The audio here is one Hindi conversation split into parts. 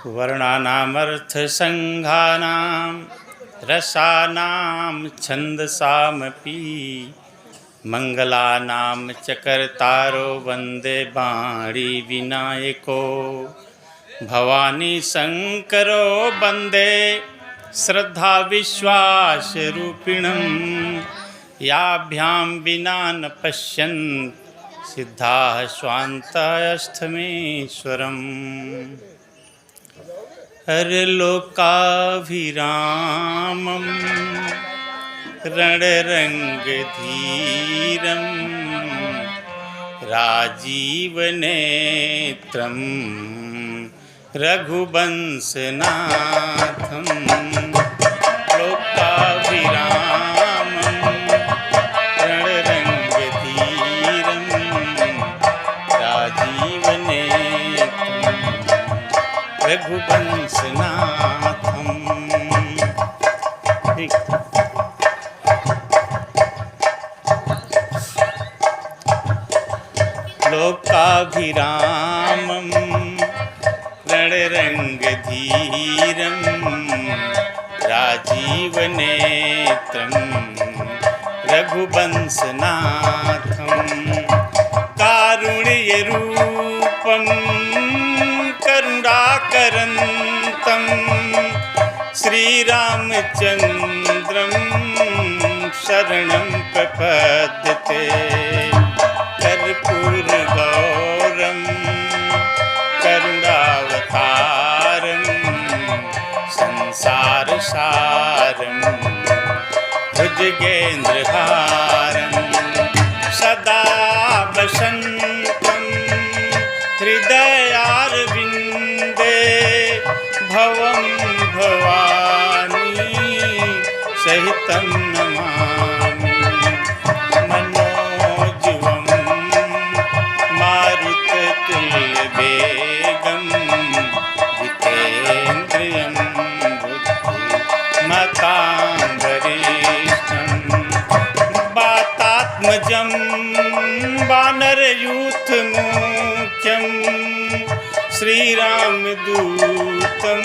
वर्णानामर्थसङ्घानां रसानां छन्दसामपि मङ्गलानां च कर्तारो वन्दे वाणी विनायको भवानी शङ्करो वन्दे श्रद्धा विश्वासरूपिणं याभ्यां विना न पश्यन् सिद्धाः स्वान्तस्थमेश्वरम्। हरलोकाभिरामं रणरङ्गधीरं राजीवनेत्रं रघुवंशनाथं लोकाभिरामं रणरङ्गधीरं राजीवनेत्रं रघुवंशनाथं। लोकाभिरामं रणरङ्गधीरं राजीवनेत्रं रघुवंशनाथं कारुण्यरूपं करुणाकरन्तं श्रीरामचन्द्रं शरणं प्रपद्यते। कर्पूरगौरं करुणावतारं संसारसारं भुजगेन्द्रहारं सदा वसन्तं हृदयारविन्दे भवं भवानी सहितं नमामि। मनोजवं मारुततुल्यवेगं जितेन्द्रियं बुद्धिमतां वरिष्ठं वातात्मजं वानरयूथमुख्यं श्रीरामदूतं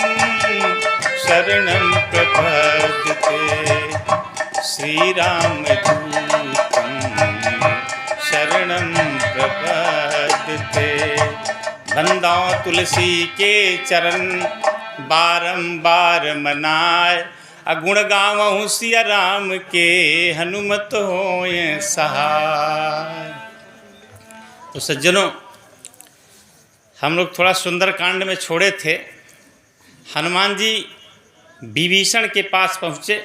शरणं प्रपद्यते। श्रीरामदूतं शरणं प्रपद्यते। बंदा तुलसी के चरण बारंबार मनाए, अगुण गावहु सिया राम के हनुमत होए सहाय। तो सज्जनों, हम लोग थोड़ा सुंदरकांड में छोड़े थे। हनुमान जी विभीषण के पास पहुँचे।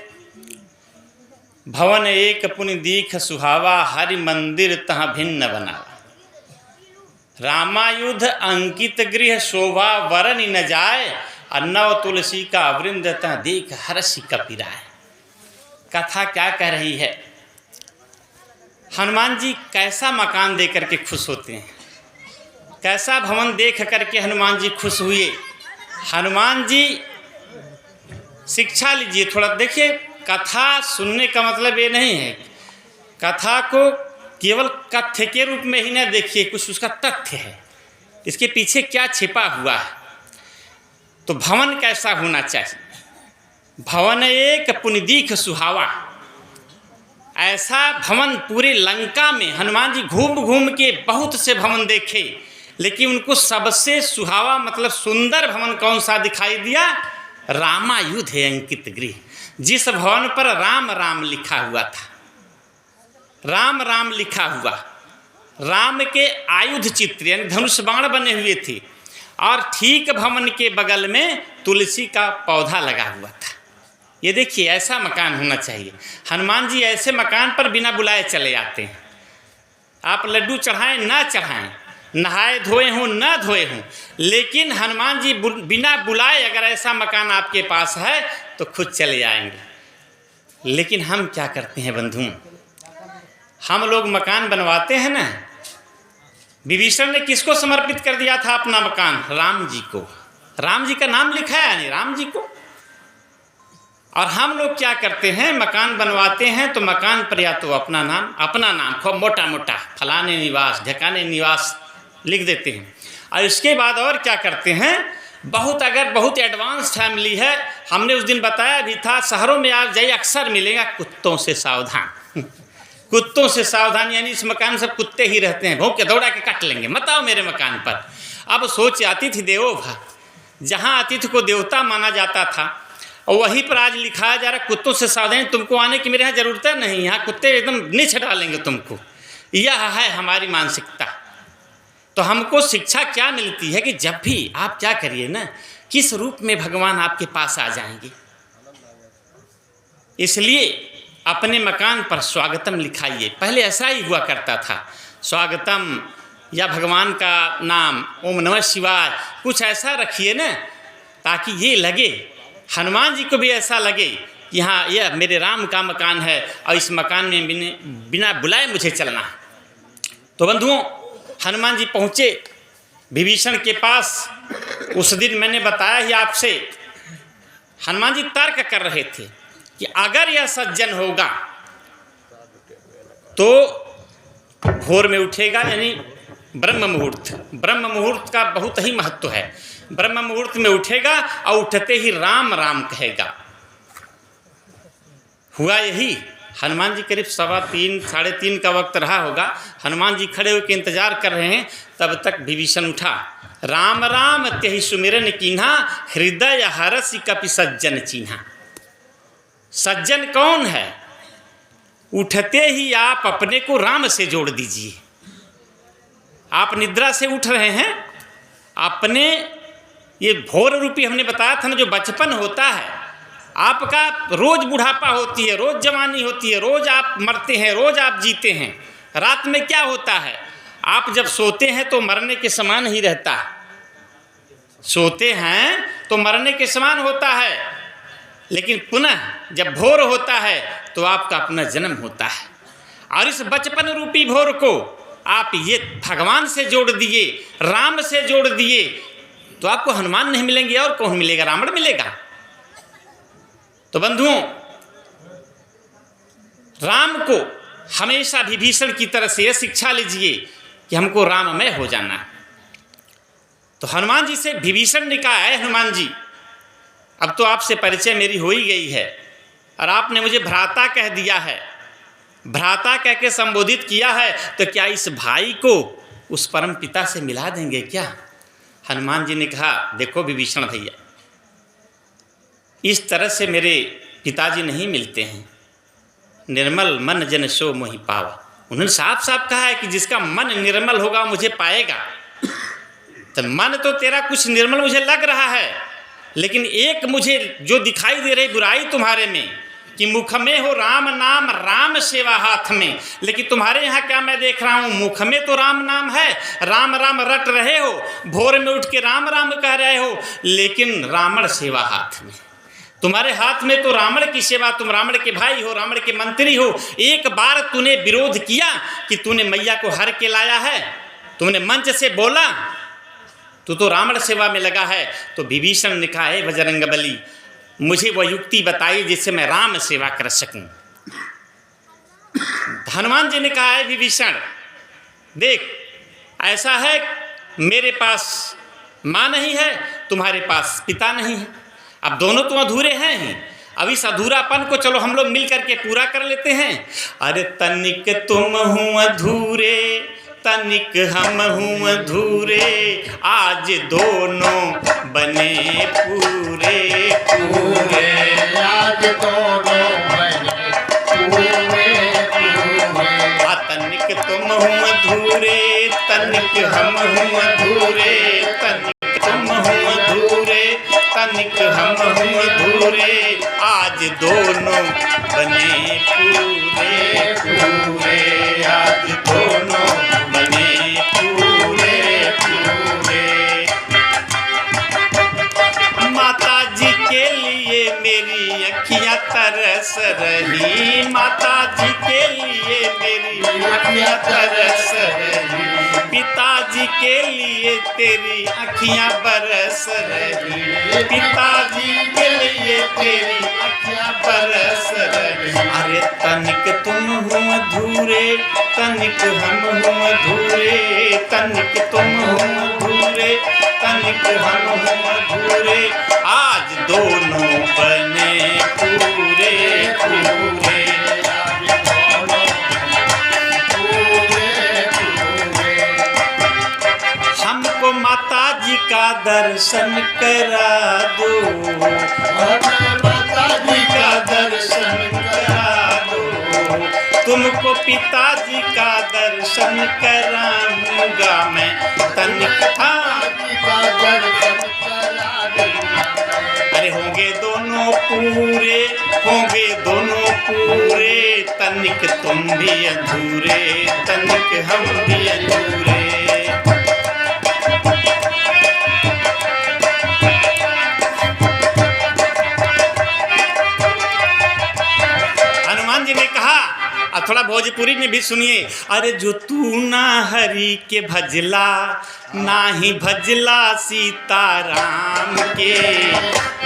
भवन एक पुनि दीख सुहावा, हरि मंदिर तहाँ भिन्न बनावा। रामायुध अंकित गृह शोभा, वरन न जाए नव तुलसी का वृंद तहाँ देख हर्षि कपिराए। कथा क्या कह रही है? हनुमान जी कैसा मकान दे करके खुश होते हैं, कैसा भवन देख करके हनुमान जी खुश हुए। हनुमान जी शिक्षा लीजिए थोड़ा। देखिए, कथा सुनने का मतलब ये नहीं है कथा को केवल कथ्य के रूप में ही न देखिए, कुछ उसका तथ्य है, इसके पीछे क्या छिपा हुआ है। तो भवन कैसा होना चाहिए? भवन एक पुनिदीख सुहावा। ऐसा भवन पूरे लंका में हनुमान जी घूम घूम के बहुत से भवन देखे, लेकिन उनको सबसे सुहावा मतलब सुंदर भवन कौन सा दिखाई दिया? रामायुध है अंकित गृह, जिस भवन पर राम राम लिखा हुआ था। राम राम लिखा हुआ, राम के आयुध चित्र यानी धनुष बाण बने हुए थे, और ठीक भवन के बगल में तुलसी का पौधा लगा हुआ था। ये देखिए, ऐसा मकान होना चाहिए। हनुमान जी ऐसे मकान पर बिना बुलाए चले आते हैं। आप लड्डू चढ़ाएं ना चढ़ाएं, नहाए धोए हों ना धोए हों, लेकिन हनुमान जी बिना बुलाए अगर ऐसा मकान आपके पास है तो खुद चले आएंगे। लेकिन हम क्या करते हैं बंधु? हम लोग मकान बनवाते हैं ना। विभीषण ने किसको समर्पित कर दिया था अपना मकान? राम जी को। राम जी का नाम लिखा है यानी राम जी को। और हम लोग क्या करते हैं? मकान बनवाते हैं तो मकान पर या तो अपना नाम खूब मोटा मोटा फलाने निवास ढकाने निवास लिख देते हैं। और इसके बाद और क्या करते हैं? बहुत अगर बहुत एडवांस फैमिली है, हमने उस दिन बताया भी था, शहरों में आप जाइए अक्सर मिलेगा कुत्तों से सावधान। कुत्तों से सावधान, यानी इस मकान में सब कुत्ते ही रहते हैं, भौंक के दौड़ा के काट लेंगे, मत आओ मेरे मकान पर। अब सोच, अतिथि देवो भव, जहाँ अतिथि को देवता माना जाता था और वहीं पर आज लिखाया जा रहा कुत्तों से सावधान, तुमको आने की मेरे यहाँ ज़रूरत नहीं, यहाँ कुत्ते एकदम नीच डालेंगे तुमको। यह है हमारी मानसिकता। तो हमको शिक्षा क्या मिलती है कि जब भी आप क्या करिए ना, किस रूप में भगवान आपके पास आ जाएंगे। इसलिए अपने मकान पर स्वागतम लिखाइए। पहले ऐसा ही हुआ करता था, स्वागतम या भगवान का नाम ओम नमः शिवाय कुछ ऐसा रखिए ना, ताकि ये लगे, हनुमान जी को भी ऐसा लगे कि हाँ यह मेरे राम का मकान है और इस मकान में बिना बुलाए मुझे चलना है। तो बंधुओं, हनुमान जी पहुँचे विभीषण के पास। उस दिन मैंने बताया ही आपसे, हनुमान जी तर्क कर रहे थे कि अगर यह सज्जन होगा तो भोर में उठेगा, यानी ब्रह्म मुहूर्त, ब्रह्म मुहूर्त का बहुत ही महत्व है। ब्रह्म मुहूर्त में उठेगा और उठते ही राम राम कहेगा। हुआ यही। हनुमान जी करीब 3:15 साढ़े 3 का वक्त रहा होगा, हनुमान जी खड़े होकर इंतजार कर रहे हैं, तब तक विभीषण उठा। राम राम त्यहि सुमिरन कीन्हा, हृदय हरसि कपि सज्जन चीन्हा। सज्जन कौन है? उठते ही आप अपने को राम से जोड़ दीजिए। आप निद्रा से उठ रहे हैं, अपने ये भोर रूपी हमने बताया था ना, जो बचपन होता है आपका, रोज बुढ़ापा होती है, रोज जवानी होती है, रोज आप मरते हैं, रोज आप जीते हैं। रात में क्या होता है, आप जब सोते हैं तो मरने के समान ही रहता है, सोते हैं तो मरने के समान होता है, लेकिन पुनः जब भोर होता है तो आपका अपना जन्म होता है। और इस बचपन रूपी भोर को आप ये भगवान से जोड़ दिए, राम से जोड़ दिए, तो आपको हनुमान नहीं मिलेंगे और कौन मिलेगा? रावण मिलेगा। तो बंधुओं, राम को हमेशा विभीषण की तरह से यह शिक्षा लीजिए कि हमको राममय हो जाना है। तो हनुमान जी से विभीषण ने कहा है, हनुमान जी अब तो आपसे परिचय मेरी हो ही गई है और आपने मुझे भ्राता कह दिया है, भ्राता कह के संबोधित किया है, तो क्या इस भाई को उस परम पिता से मिला देंगे क्या? हनुमान जी ने कहा, देखो विभीषण भैया, इस तरह से मेरे पिताजी नहीं मिलते हैं। निर्मल मन जन सो मोहि पावा। उन्होंने साफ साफ कहा है कि जिसका मन निर्मल होगा मुझे पाएगा। तो मन तो तेरा कुछ निर्मल मुझे लग रहा है, लेकिन एक मुझे जो दिखाई दे रही बुराई तुम्हारे में कि मुख में हो राम नाम, राम सेवा हाथ में, लेकिन तुम्हारे यहाँ क्या मैं देख रहा हूँ, मुख में तो राम नाम है, राम राम रट रहे हो, भोर में उठ के राम राम कह रहे हो, लेकिन रावण सेवा हाथ में। तुम्हारे हाथ में तो रावण की सेवा, तुम रावण के भाई हो, रावण के मंत्री हो। एक बार तूने विरोध किया कि तूने मैया को हर के लाया है, तुमने मंच से बोला, तू तो रावण सेवा में लगा है। तो विभीषण ने कहा, है बजरंगबली, मुझे वह युक्ति बताइए जिससे मैं राम सेवा कर सकूं। हनुमान जी ने कहा, है विभीषण देख, ऐसा है मेरे पास माँ नहीं है, तुम्हारे पास पिता नहीं है, अब दोनों तो अधूरे हैं ही। अब इस अधूरापन को चलो हम लोग मिल करके पूरा कर लेते हैं। अरे तनिक तुम हूँ अधूरे, तनिक हम हूँ अधूरे, आज दोनों बने पूरे पूरे, आज दोनों बने पूरे पूरे। तनिक तुम हूँ अधूरे, तनिक हम हूँ अधूरे, तनिक तुम हूँ अधूरे, तनिक हम हूँ अधूरे, आज दोनों बने पूरे पूरे, आज दोनों बने पूरे पूरे। माता जी के लिए मेरी अखियाँ तरस रही, माता जी के लिए मेरी अखियाँ तरस रही, पिताजी के लिए तेरी अखियाँ बरस रही, पिताजी के लिए तेरी अखियाँ बरस रही। अरे तनिक तुम हो अधूरे, तनिक हम हो अधूरे, तनिक तुम हो अधूरे, तनिक हम हो मधुरे, आज दोनों बने पूरे पूरे। हमको माता जी का दर्शन करा दो, माता जी का दर्शन करा दो, तुमको पिताजी का दर्शन कराऊंगा मैं तनिक। अरे होंगे दोनों पूरे, होंगे दोनों पूरे, तनिक तुम भी अधूरे, तनिक हम भी अधूरे। हनुमान जी ने कहा, और थोड़ा भोजपुरी में भी सुनिए। अरे जो तू ना हरि के भजला, ना ही भजला सीताराम के,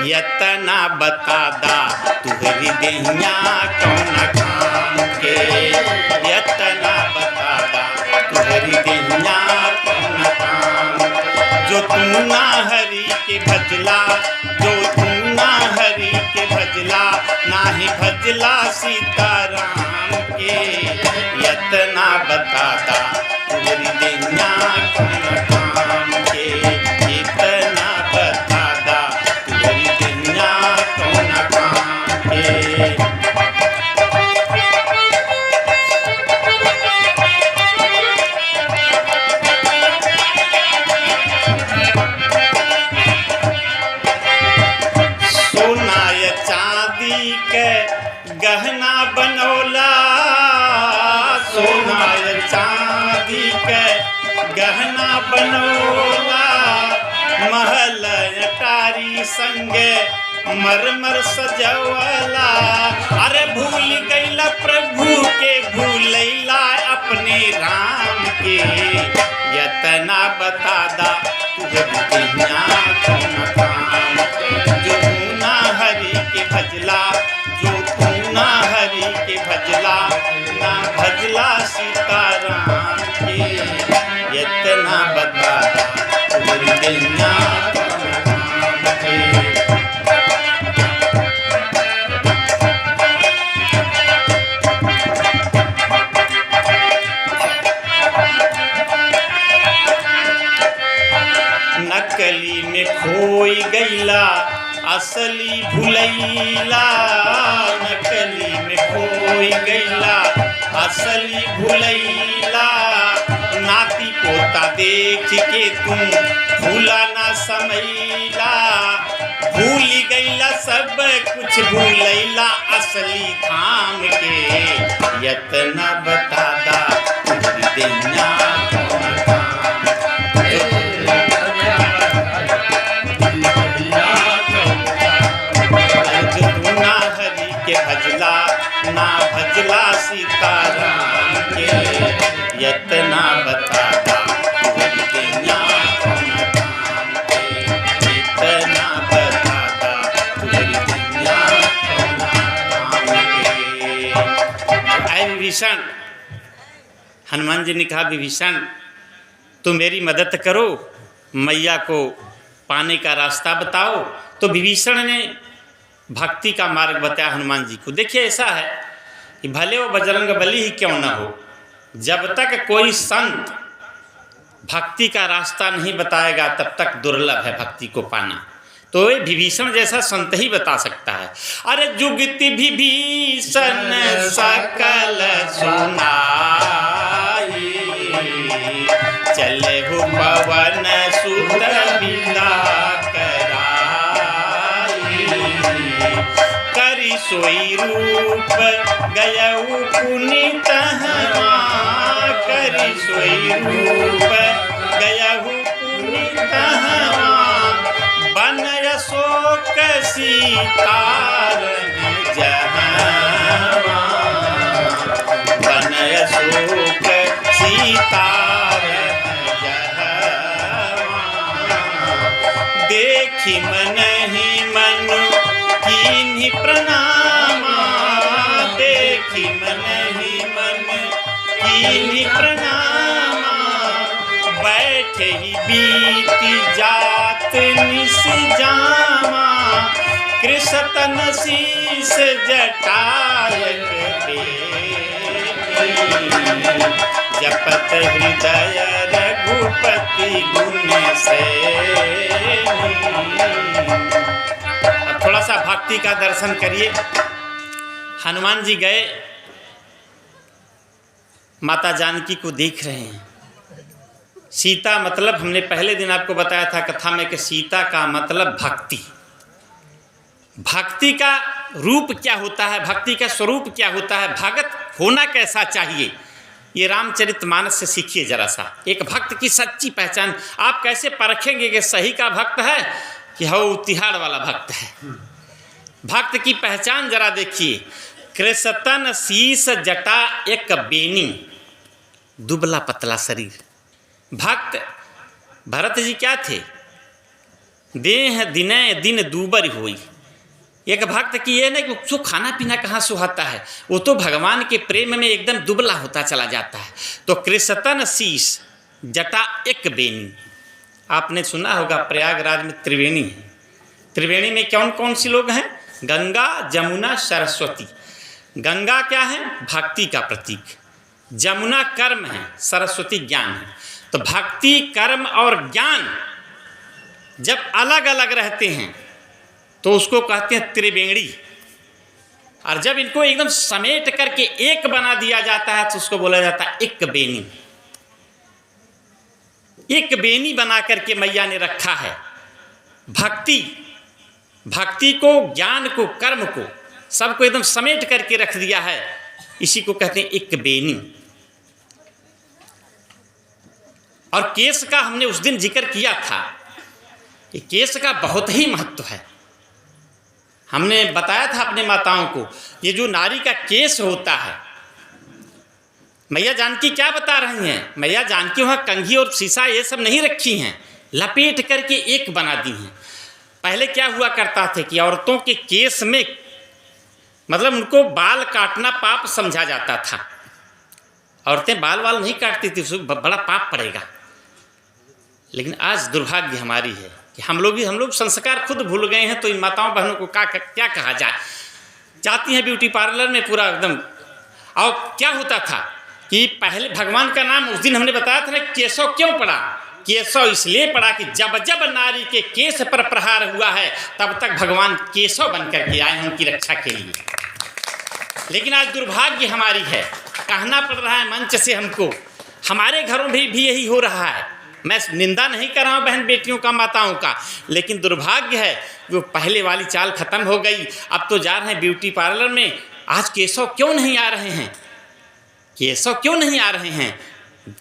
यतना बता दा तुहरी देहिया कौन काम के, यतना बता दा तुहरी देहिया कौन काम। जो तू ना हरि के भजला, जो तू ना हरि के भजला, ना ही भजला सीताराम के, यतना बताता तुहरी देहिया कौन काम के, इतना बताता तुहरी देहिया कौन काम के। गहना बनौला, सोना चांदी के गहना बनौला, महल अटारी संगे मरमर सजवला। अरे भूल गईला प्रभु के, भूलैला अपने राम के, यतना बता दा तुझे देहिया कौन काम। जो तू ना हरि के भजला, जो तू ना हरि के भजला, ना भजला सीताराम के, यतना बता दा तुझे देहिया कौन काम के। नकली में खोई गईला, असली भुलैला, नकली में खोई गईला, असली भुलैला। नाती पोता देख के तुम भूला ना समैला, भूल गईला सब कुछ भूलैला असली धाम के, यतना बता दा तुझे देहिया कौन काम। भजला ना भजला सीताराम के, यतना बता दा तुहरी देहिया कौन काम के, यतना बता दा तुहरी देहिया कौन काम के। आए विभीषण, हनुमान जी ने कहा विभीषण तुम मेरी मदद करो, मैया को पाने का रास्ता बताओ। तो विभीषण ने भक्ति का मार्ग बताया हनुमान जी को। देखिए ऐसा है कि भले वो बजरंग बली ही क्यों ना हो, जब तक कोई संत भक्ति का रास्ता नहीं बताएगा तब तक दुर्लभ है भक्ति को पाना। तो ये विभीषण जैसा संत ही बता सकता है। अरे जुगति विभीषण सकल सुनाई, चले हो पवन सुत बिदा करी सोई रूप गयऊ पुनीत हवा, करी सोई रूप गयऊ पुनीत हवा, बन अशोक सीतार जहवा, बन अशोक सीतार जहवा। देखी मन ही मन कीन्ही प्रणामा, देखी मन ही मन कीन्ही प्रणामा, बैठे ही बीती जात कृष्ण शीस जटायक बेनी, जपत हृदय रघुपति गुण सैनी। अब थोड़ा सा भक्ति का दर्शन करिए। हनुमान जी गए, माता जानकी को देख रहे हैं। सीता मतलब हमने पहले दिन आपको बताया था कथा में कि सीता का मतलब भक्ति। भक्ति का रूप क्या होता है, भक्ति का स्वरूप क्या होता है, भगत होना कैसा चाहिए, ये रामचरितमानस से सीखिए जरा सा। एक भक्त की सच्ची पहचान आप कैसे परखेंगे कि सही का भक्त है कि हो तिहाड़ वाला भक्त है। भक्त की पहचान जरा देखिए। कृष्ण शीस जटा एक बेनी, दुबला पतला शरीर। भक्त भरत जी क्या थे? देह दिने दिन दूबर होई। एक भक्त की ये नहीं कि उसको खाना पीना कहाँ सुहाता है, वो तो भगवान के प्रेम में एकदम दुबला होता चला जाता है। तो कृष्ण शीस जटा एक बेनी। आपने सुना होगा प्रयागराज में त्रिवेणी है। त्रिवेणी में कौन कौन सी लोग हैं? गंगा, जमुना, सरस्वती। गंगा क्या है? भक्ति का प्रतीक। जमुना कर्म है, सरस्वती ज्ञान है। तो भक्ति, कर्म और ज्ञान जब अलग अलग रहते हैं तो उसको कहते हैं त्रिवेणी। और जब इनको एकदम समेट करके एक बना दिया जाता है तो उसको बोला जाता है एक बेनी। एक बेनी बना करके मैया ने रखा है। भक्ति, भक्ति को, ज्ञान को, कर्म को, सबको एकदम समेट करके रख दिया है। इसी को कहते हैं एक बेनी। और केस का हमने उस दिन जिक्र किया था कि केस का बहुत ही महत्व है। हमने बताया था अपने माताओं को, ये जो नारी का केस होता है, मैया जानकी क्या बता रही हैं? मैया जानकी वहाँ कंघी और शीशा ये सब नहीं रखी हैं, लपेट करके एक बना दी हैं। पहले क्या हुआ करता था कि औरतों के केस में मतलब उनको बाल काटना पाप समझा जाता था। औरतें बाल वाल नहीं काटती थी, उसको बड़ा पाप पड़ेगा। लेकिन आज दुर्भाग्य हमारी है कि हम लोग संस्कार खुद भूल गए हैं। तो इन माताओं बहनों को क्या कहा जाए। जाती हैं ब्यूटी पार्लर में पूरा एकदम। और क्या होता था कि पहले भगवान का नाम उस दिन हमने बताया था ना, केशव क्यों पड़ा? केशव इसलिए पड़ा कि जब जब नारी के केस पर प्रहार हुआ है तब तक भगवान केशव बन करके आए हैं उनकी रक्षा के लिए। लेकिन आज दुर्भाग्य हमारी है, कहना पड़ रहा है मंच से हमको। हमारे घरों में भी यही हो रहा है। मैं निंदा नहीं कर रहा हूँ बहन बेटियों का, माताओं का, लेकिन दुर्भाग्य है वो पहले वाली चाल खत्म हो गई। अब तो जा रहे हैं ब्यूटी पार्लर में। आज केशव क्यों नहीं आ रहे हैं? केशव क्यों नहीं आ रहे हैं?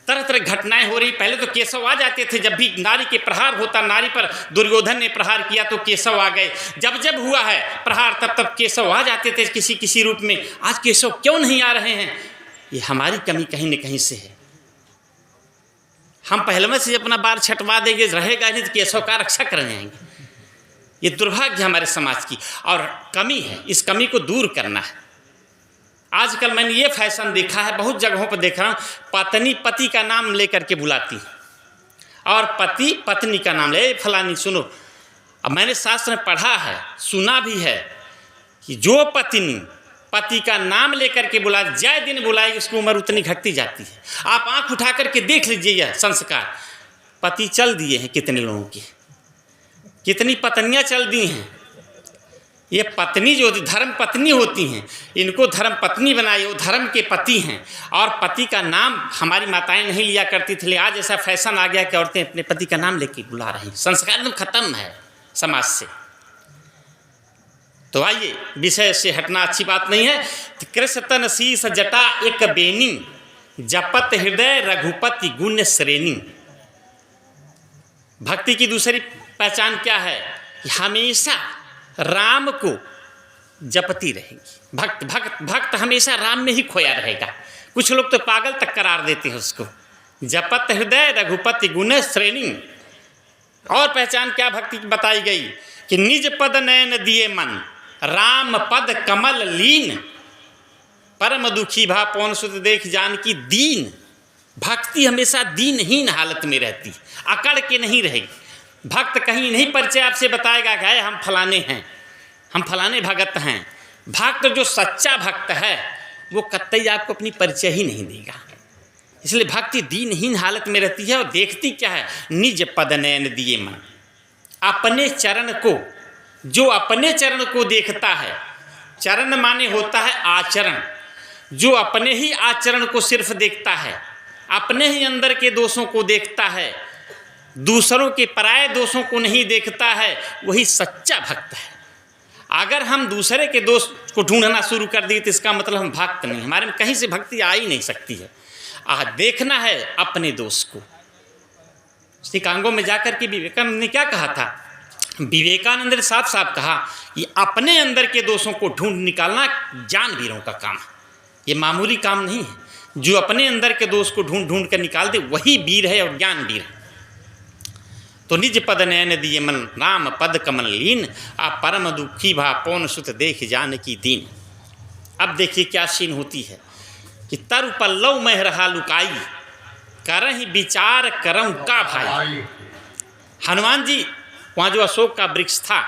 तरह तरह घटनाएं हो रही। पहले तो केशव आ जाते थे, जब भी नारी के प्रहार होता, नारी पर दुर्योधन ने प्रहार किया तो केशव आ गए। जब जब हुआ है प्रहार तब तब केशव आ जाते थे किसी किसी रूप में। आज केशव क्यों नहीं आ रहे हैं? ये हमारी कमी कहीं न कहीं से है। हम पहले में से अपना बाल छटवा देंगे, रहेगा नहीं तो केशव का रक्षा करने आएंगे। ये दुर्भाग्य हमारे समाज की और कमी है। इस कमी को दूर करना है। आजकल मैंने ये फैशन देखा है, बहुत जगहों पर देख रहा हूँ, पत्नी पति का नाम लेकर के बुलाती और पति पत्नी का नाम ले, फलानी सुनो। अब मैंने शास्त्र में पढ़ा है, सुना भी है कि जो पत्नी पति का नाम लेकर के बुला, जय दिन बुलाएगी, उसकी उम्र उतनी घटती जाती है। आप आंख उठा करके देख लीजिए यह संस्कार। पति चल दिए हैं कितने लोगों के, कितनी पत्नियां चल दी हैं। ये पत्नी जो धर्म पत्नी होती हैं, इनको धर्म पत्नी बनाई, वो धर्म के पति हैं। और पति का नाम हमारी माताएं नहीं लिया करती थी। आज ऐसा फैशन आ गया कि औरतें अपने पति का नाम लेके बुला रही हैं। संस्कार एकदम खत्म है समाज से। तो आइए, विषय से हटना अच्छी बात नहीं है। कृष्ण शीस जटा एक बेनी, जपत हृदय रघुपति गुण श्रेणी। भक्ति की दूसरी पहचान क्या है? हमेशा राम को जपती रहेगी। भक्त हमेशा राम में ही खोया रहेगा। कुछ लोग तो पागल तक करार देते हैं उसको। जपत हृदय रघुपति गुण श्रेणी। और पहचान क्या भक्ति की बताई गई कि निज पद नयन दिए मन, राम पद कमल लीन, परम दुखी भा पवन सुत देख जानकी दीन। भक्ति हमेशा दीनहीन हालत में रहती, अकड़ के नहीं रहेगी। भक्त कहीं नहीं परिचय आपसे बताएगा कि हम फलाने हैं। हम फलाने भगत हैं। भक्त जो सच्चा भक्त है वो कतई आपको अपनी परिचय ही नहीं देगा। इसलिए भक्ति दीनहीन हालत में रहती है और देखती क्या है, निज पद नयन दिए मन। अपने चरण को, जो अपने चरण को देखता है, चरण माने होता है आचरण, जो अपने ही आचरण को सिर्फ देखता है, अपने ही अंदर के दोषों को देखता है, दूसरों के पराये दोषों को नहीं देखता है, वही सच्चा भक्त है। अगर हम दूसरे के दोष को ढूंढना शुरू कर दिए तो इसका मतलब हम भक्त नहीं, हमारे में कहीं से भक्ति आ ही नहीं सकती है। देखना है अपने दोष को। सिकांगों में जाकर के विवेकानंद ने क्या कहा था? विवेकानंद ने साफ साफ कहा कि अपने अंदर के दोषों को ढूंढ निकालना ज्ञानवीरों का काम है, ये मामूली काम नहीं है। जो अपने अंदर के दोष को ढूंढ ढूंढ कर निकाल दे वही वीर है और ज्ञानवीर है। तो निज पद नयन दिए मन, राम पद कमल लीन, आ परम दुखी भा पौन सुत देख जान की दीन। अब देखिए क्या सीन होती है कि तरु पल्लव में रहा लुकाई, करहि विचार करम का भाई। हनुमान जी वहाँ जो अशोक का वृक्ष था,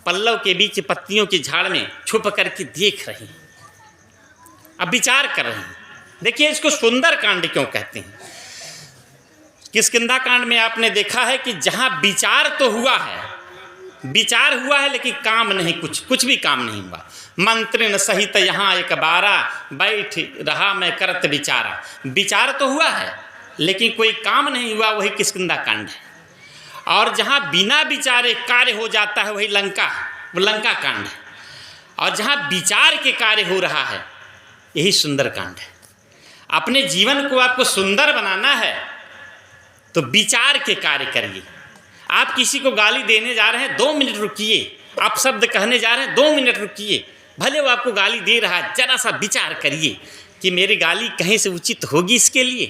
पल्लव के बीच पत्तियों की झाड़ में छुप करके देख रहे हैं, अब विचार कर रहे हैं। देखिए इसको सुंदर कांड क्यों कहते हैं? किष्किंधा कांड में आपने देखा है कि जहाँ विचार तो हुआ है, विचार हुआ है लेकिन काम नहीं, कुछ भी काम नहीं हुआ। मंत्रिन सहित यहाँ एक बारा, बैठ रहा मैं करत विचारा। विचार तो हुआ है लेकिन कोई काम नहीं हुआ, वही किष्किंधा कांड है। और जहाँ बिना विचारे कार्य हो जाता है वही लंका, वो लंका कांड है। और जहाँ विचार के कार्य हो रहा है यही सुंदर कांड है। अपने जीवन को आपको सुंदर बनाना है तो विचार के कार्य करिए। आप किसी को गाली देने जा रहे हैं, 2 मिनट रुकिए। आप शब्द कहने जा रहे हैं, 2 मिनट रुकिए। भले वो आपको गाली दे रहा है, जरा सा विचार करिए कि मेरी गाली कहीं से उचित होगी इसके लिए।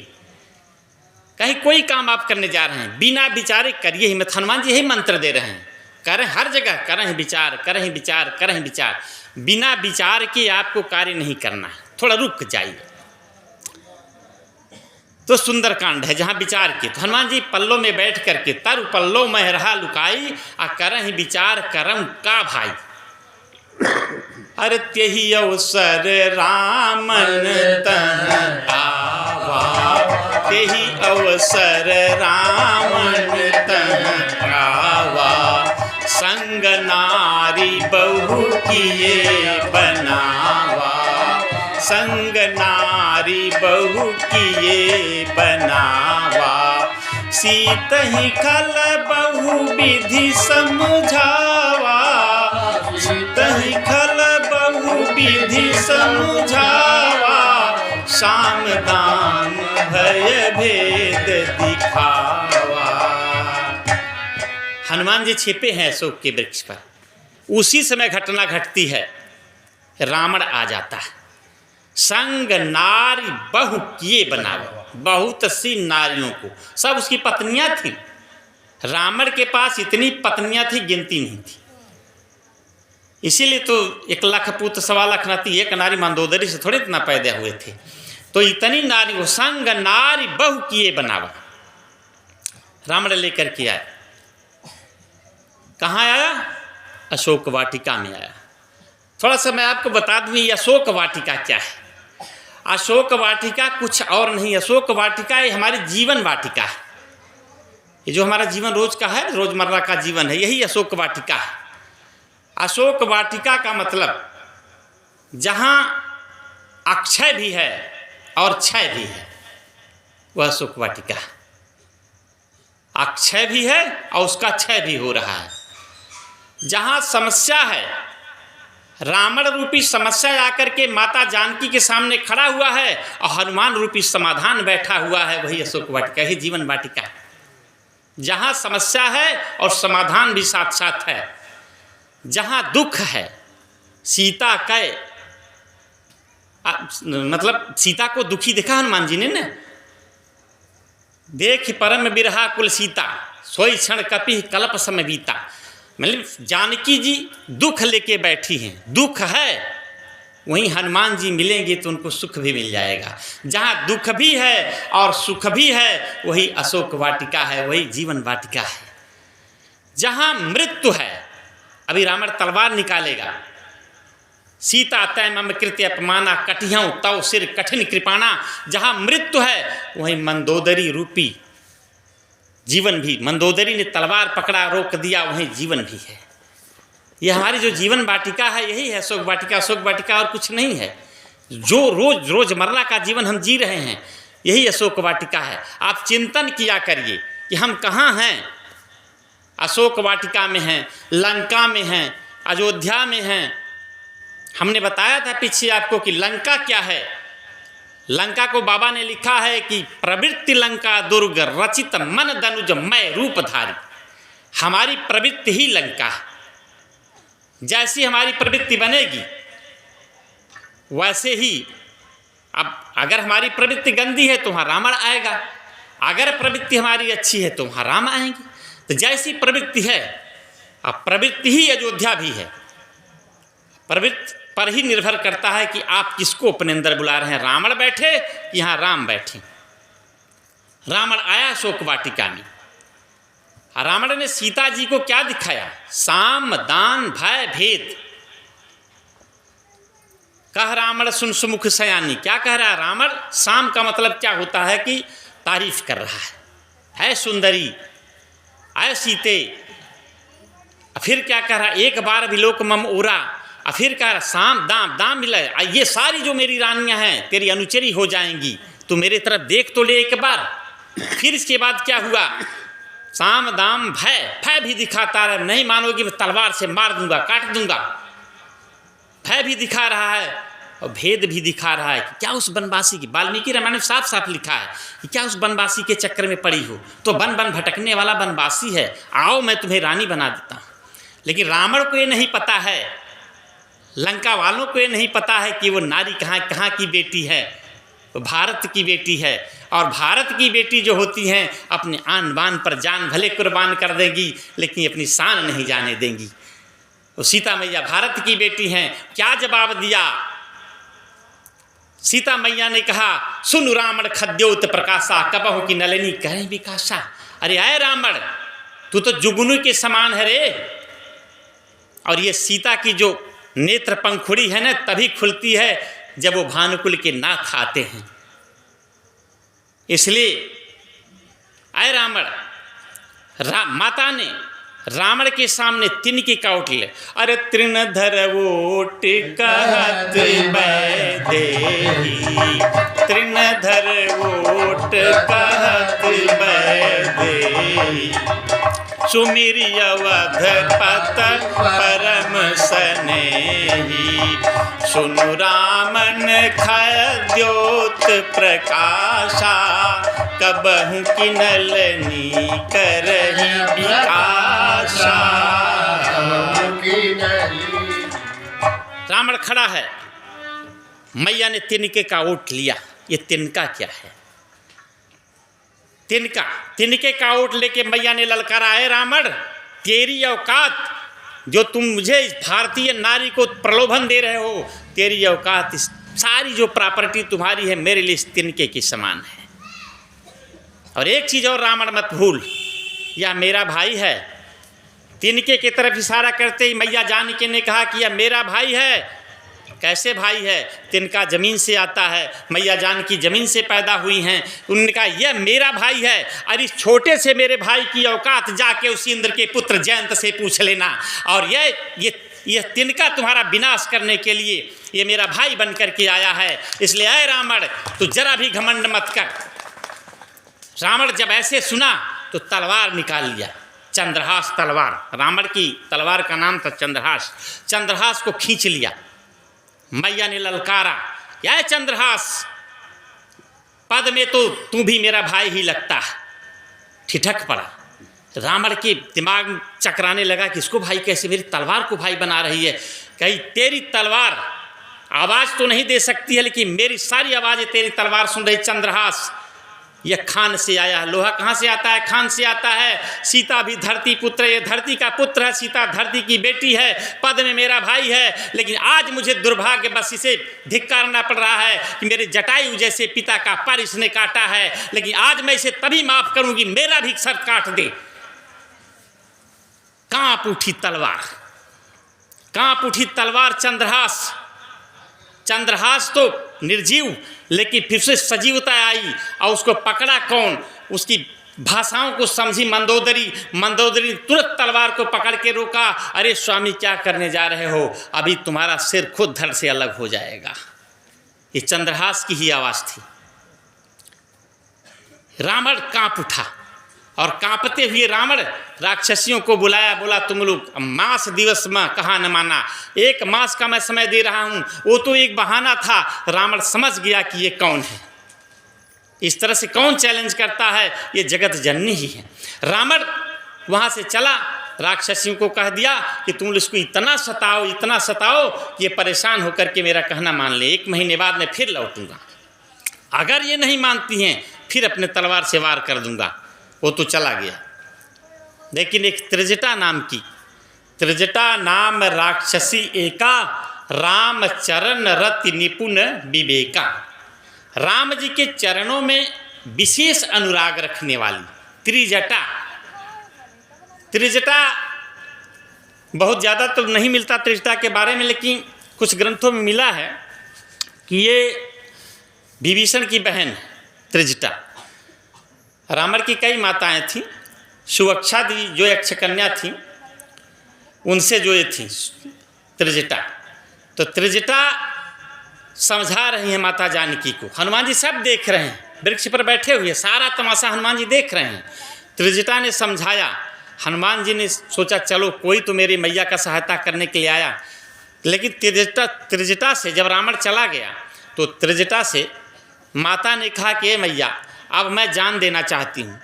कहीं कोई काम आप करने जा रहे हैं, बिना विचारे करिए ही मत। हनुमान जी यही मंत्र दे रहे हैं, करें हर जगह, करें विचार, करें विचार, करें विचार। बिना विचार के आपको कार्य नहीं करना है, थोड़ा रुक जाइए। तो सुंदर कांड है जहाँ विचार के। तो हनुमान जी पल्लों में बैठ करके, तरु पल्लो में रहा लुकाई, आ करहि विचार करम का भाई। अरे त्यही अवसर रामन तन आवा, त्यही अवसर रामन तन आवा, संग नारी बहु किए बनावा, संग नारी बहु किए बनावा, सीतहि खल बहु विधि समझावा, सीतहि खल बहु विधि समझावा, शाम दाम भय भेद दिखावा। हनुमान जी छिपे हैं अशोक के वृक्ष पर। उसी समय घटना घटती है, रावण आ जाता है। संग नारी बहु किए बनावे, बहुत सी नारियों को, सब उसकी पत्नियां थीं। रावण के पास इतनी पत्नियां थी गिनती नहीं थी। इसीलिए तो 1 लाख पुत्र 1.25 लाख नाती, एक नारी मंदोदरी से थोड़े इतना पैदा हुए थे। तो इतनी नारी को संग नारी बहु किए बनावा, रावण लेकर के आया। कहाँ आया? अशोक वाटिका में आया। थोड़ा सा मैं आपको बता दूँ ये अशोक वाटिका क्या है। अशोक वाटिका कुछ और नहीं, अशोक वाटिका ये हमारी जीवन वाटिका है। ये जो हमारा जीवन रोज का है, रोजमर्रा का जीवन है, यही अशोक वाटिका है। अशोक वाटिका का मतलब जहाँ अक्षय भी है और क्षय भी है, वह अशोक वाटिका है। अक्षय भी है और उसका क्षय भी हो रहा है। जहाँ समस्या है, रावण रूपी समस्या आकर के माता जानकी के सामने खड़ा हुआ है और हनुमान रूपी समाधान बैठा हुआ है, वही अशोक वाटिका ही जीवन वाटिका है। जहाँ समस्या है और समाधान भी साथ साथ है। जहाँ दुख है, सीता कै मतलब सीता को दुखी देखा हनुमान जी ने न, देख परम बिरहा कुल सीता, सोई क्षण कपि कल्प समय बीता। मतलब जानकी जी दुख लेके बैठी हैं, दुख है, वहीं हनुमान जी मिलेंगे तो उनको सुख भी मिल जाएगा। जहाँ दुख भी है और सुख भी है, वही अशोक वाटिका है, वही जीवन वाटिका है। जहाँ मृत्यु है, अभी रावण तलवार निकालेगा। सीता तय मम कृत्य अपमाना कटिहं तव सिर कठिन कृपाणा। जहाँ मृत्यु है वहीं मंदोदरी रूपी जीवन भी, मंदोदरी ने तलवार पकड़ा रोक दिया, वहीं जीवन भी है। ये हमारी जो जीवन वाटिका है यही है शोक वाटिका। शोक वाटिका और कुछ नहीं है। जो रोजमर्रा का जीवन हम जी रहे हैं यही अशोक वाटिका है। आप चिंतन किया करिए कि हम कहाँ हैं। अशोक वाटिका में हैं, लंका में हैं, अयोध्या में हैं। हमने बताया था पीछे आपको कि लंका क्या है। लंका को बाबा ने लिखा है कि प्रवृत्ति लंका दुर्ग रचित मन दनुज मय रूपधारी। हमारी प्रवृत्ति ही लंका है। जैसी हमारी प्रवृत्ति बनेगी वैसे ही, अब अगर हमारी प्रवृत्ति गंदी है तो वहाँ रावण आएगा, अगर प्रवृत्ति हमारी अच्छी है तो वहाँ राम आएंगे। तो जैसी प्रवृत्ति है, अब प्रवृत्ति ही अयोध्या भी है। प्रवृत्ति पर ही निर्भर करता है कि आप किसको अपने अंदर बुला रहे हैं। रावण बैठे यहाँ राम बैठे। रावण आया शोक वाटिका में। रावण ने सीता जी को क्या दिखाया? साम दान भय भेद। कह रावण सुन सुमुख सयानी। क्या कह रहा है रावण? साम का मतलब क्या होता है कि तारीफ कर रहा है सुंदरी, आय सीते। फिर क्या कह रहा? एक बार विलोक मम उरा। फिर कह रहा साम दाम दाम मिला। ये सारी जो मेरी रानियां हैं तेरी अनुचरी हो जाएंगी, तू मेरे तरफ देख तो ले एक बार। फिर इसके बाद क्या हुआ? साम दाम भय। भय भी दिखाता रहा, नहीं मानोगी मैं तलवार से मार दूंगा, काट दूंगा। भय भी दिखा रहा है और भेद भी दिखा रहा है कि क्या उस बनवासी की, वाल्मीकि रामायण में साफ साफ लिखा है कि क्या उस बनवासी के चक्कर में पड़ी हो। तो बन बन भटकने वाला बनवासी है, आओ मैं तुम्हें रानी बना देता हूँ। लेकिन रावण को ये नहीं पता है, लंका वालों को ये नहीं पता है कि वो नारी कहाँ की बेटी है। वो भारत की बेटी है। और भारत की बेटी जो होती हैं अपने आन बान पर जान भले कुर्बान कर देगी लेकिन अपनी शान नहीं जाने देंगी। वो सीता मैया भारत की बेटी हैं। क्या जवाब दिया? सीता मैया ने कहा सुन रावण खद्योत प्रकाशा कबहु की नलिनी करें विकासा। अरे आए रावण, तू तो जुगनू के समान है रे। और ये सीता की जो नेत्र पंखुड़ी है ना तभी खुलती है जब वो भानुकुल के नाथ आते हैं। इसलिए आए रावण, माता ने रावण के सामने तिनके का उठ ले। अरे तृणधर ओट कहत बैदेही, तृणधर ओट कहत बैदेही। सुमिरि अवध पत परम सनेही, सुनु रामन खद्योत प्रकाशा। कबहु की नलनी करही विकासा। रावण खड़ा है, मैया ने तिनके का ओट लिया। ये तिनका क्या है? तिनके का ओट लेके मैया ने ललकारा है रावण, तेरी औकात, जो तुम मुझे इस भारतीय नारी को प्रलोभन दे रहे हो, तेरी औकात, इस सारी जो प्रॉपर्टी तुम्हारी है मेरे लिए इस तिनके के समान है। और एक चीज़ और रावण मत भूल, यह मेरा भाई है। तिनके की तरफ इशारा करते ही मैया जानकी ने कहा कि यह मेरा भाई है। कैसे भाई है? तिनका जमीन से आता है, मैया जानकी जमीन से पैदा हुई हैं। उन्होंने कहा यह मेरा भाई है और इस छोटे से मेरे भाई की औकात जाके उस इंद्र के पुत्र जयंत से पूछ लेना। और यह तिनका तुम्हारा विनाश करने के लिए ये मेरा भाई बन करके आया है। इसलिए आए रावण, तू जरा भी घमंड मत कर। रावण जब ऐसे सुना तो तलवार निकाल लिया, चंद्रहास तलवार। रावण की तलवार का नाम था चंद्रहास। चंद्रहास को खींच लिया। मैया ने ललकारा, या चंद्रहास, पद में तो तू भी मेरा भाई ही लगता है। ठिठक पड़ा। रावण के दिमाग चकराने लगा कि इसको भाई कैसे, मेरी तलवार को भाई बना रही है। कहीं तेरी तलवार आवाज़ तो नहीं दे सकती है लेकिन मेरी सारी आवाज़ें तेरी तलवार सुन रही। चंद्रहास, यह खान से आया है। लोहा कहाँ से आता है? खान से आता है। सीता भी धरती पुत्र, ये धरती का पुत्र है, सीता धरती की बेटी है, पद में मेरा भाई है। लेकिन आज मुझे दुर्भाग्य बस इसे धिक्कारना पड़ रहा है कि मेरे जटायु जैसे पिता का पर इसने काटा है। लेकिन आज मैं इसे तभी माफ करूंगी मेरा भी सर काट दे। कांप उठी तलवार। कांप उठी तलवार चंद्रहास। चंद्रहास तो निर्जीव, लेकिन फिर से सजीवता आई और उसको पकड़ा कौन? उसकी भाषाओं को समझी मंदोदरी। मंदोदरी तुरंत तलवार को पकड़ के रोका। अरे स्वामी, क्या करने जा रहे हो? अभी तुम्हारा सिर खुद धड़ से अलग हो जाएगा। ये चंद्रहास की ही आवाज़ थी। रावण कांप उठा और कांपते हुए रावण राक्षसियों को बुलाया, बोला तुम लोग मास दिवस में कहा न माना, 1 मास का मैं समय दे रहा हूँ। वो तो एक बहाना था। रावण समझ गया कि ये कौन है, इस तरह से कौन चैलेंज करता है, ये जगत जननी ही है। रावण वहाँ से चला, राक्षसियों को कह दिया कि तुम इसको इतना सताओ कि ये परेशान होकर के मेरा कहना मान ले। 1 महीने बाद मैं फिर लौटूंगा, अगर ये नहीं मानती हैं फिर अपने तलवार से वार कर दूंगा। वो तो चला गया। लेकिन एक त्रिजटा नाम राक्षसी एका, राम चरण रति निपुण विवेका। राम जी के चरणों में विशेष अनुराग रखने वाली त्रिजटा बहुत ज़्यादा तो नहीं मिलता त्रिजटा के बारे में, लेकिन कुछ ग्रंथों में मिला है कि ये विभीषण की बहन त्रिजटा। रावण की कई माताएं थीं। सुवक्षा दी जो यक्षकन्या थी, उनसे जो ये थी त्रिजटा। तो त्रिजटा समझा रही हैं माता जानकी को। हनुमान जी सब देख रहे हैं, वृक्ष पर बैठे हुए, सारा तमाशा हनुमान जी देख रहे हैं। त्रिजटा ने समझाया। हनुमान जी ने सोचा चलो कोई तो मेरी मैया का सहायता करने के लिए आया। लेकिन त्रिजटा से जब रावण चला गया तो त्रिजटा से माता ने कहा कि मैया, अब मैं जान देना चाहती हूँ,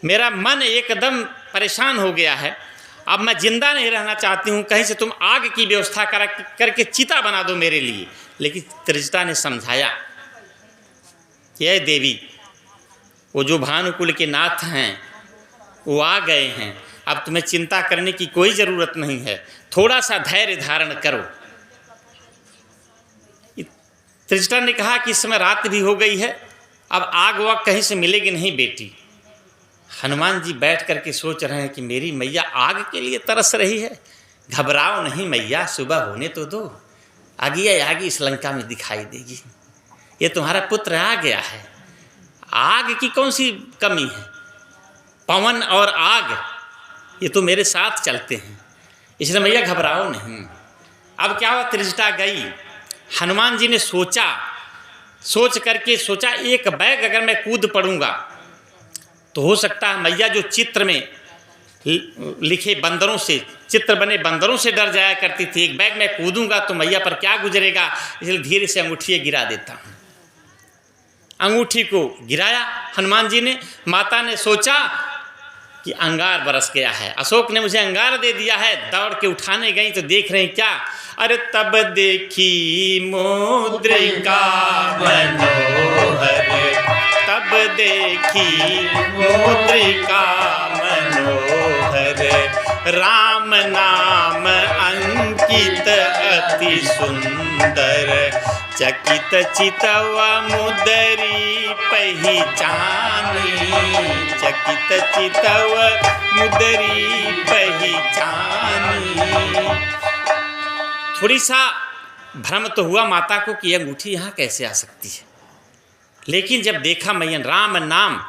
मेरा मन एकदम परेशान हो गया है, अब मैं जिंदा नहीं रहना चाहती हूँ, कहीं से तुम आग की व्यवस्था करके चिता बना दो मेरे लिए। लेकिन त्रिजटा ने समझाया कि ये देवी, वो जो भानुकुल के नाथ हैं वो आ गए हैं, अब तुम्हें चिंता करने की कोई ज़रूरत नहीं है, थोड़ा सा धैर्य धारण करो। त्रिजटा ने कहा कि इस समय रात भी हो गई है, अब आग वाग कहीं से मिलेगी नहीं बेटी। हनुमान जी बैठ करके सोच रहे हैं कि मेरी मैया आग के लिए तरस रही है। घबराओ नहीं मैया, सुबह होने तो दो, आगे इस लंका में दिखाई देगी। ये तुम्हारा पुत्र आ गया है, आग की कौन सी कमी है? पवन और आग ये तो मेरे साथ चलते हैं, इसलिए मैया घबराओ नहीं। अब क्या हुआ, त्रिजटा गई। हनुमान जी ने सोच करके सोचा एक बैग अगर मैं कूद पड़ूंगा तो हो सकता है मैया जो चित्र में लिखे बंदरों से, चित्र बने बंदरों से डर जाया करती थी, एक बैग मैं कूदूंगा तो मैया पर क्या गुजरेगा, इसलिए धीरे से अंगूठी गिरा देता हूँ। अंगूठी को गिराया हनुमान जी ने। माता ने सोचा कि अंगार बरस गया है, अशोक ने मुझे अंगार दे दिया है। दौड़ के उठाने गई तो देख रहे हैं क्या, अरे तब देखी मुद्रिका मनोहर, तब देखी मुद्रिका मनोहर, राम नाम अंकित अति सुंदर, चकित चितव मुदरी पहचानी, चकित चितव मुदरी पहचानी। थोड़ी सा भ्रम तो हुआ माता को कि अंगूठी यहाँ कैसे आ सकती है, लेकिन जब देखा मैया राम नाम,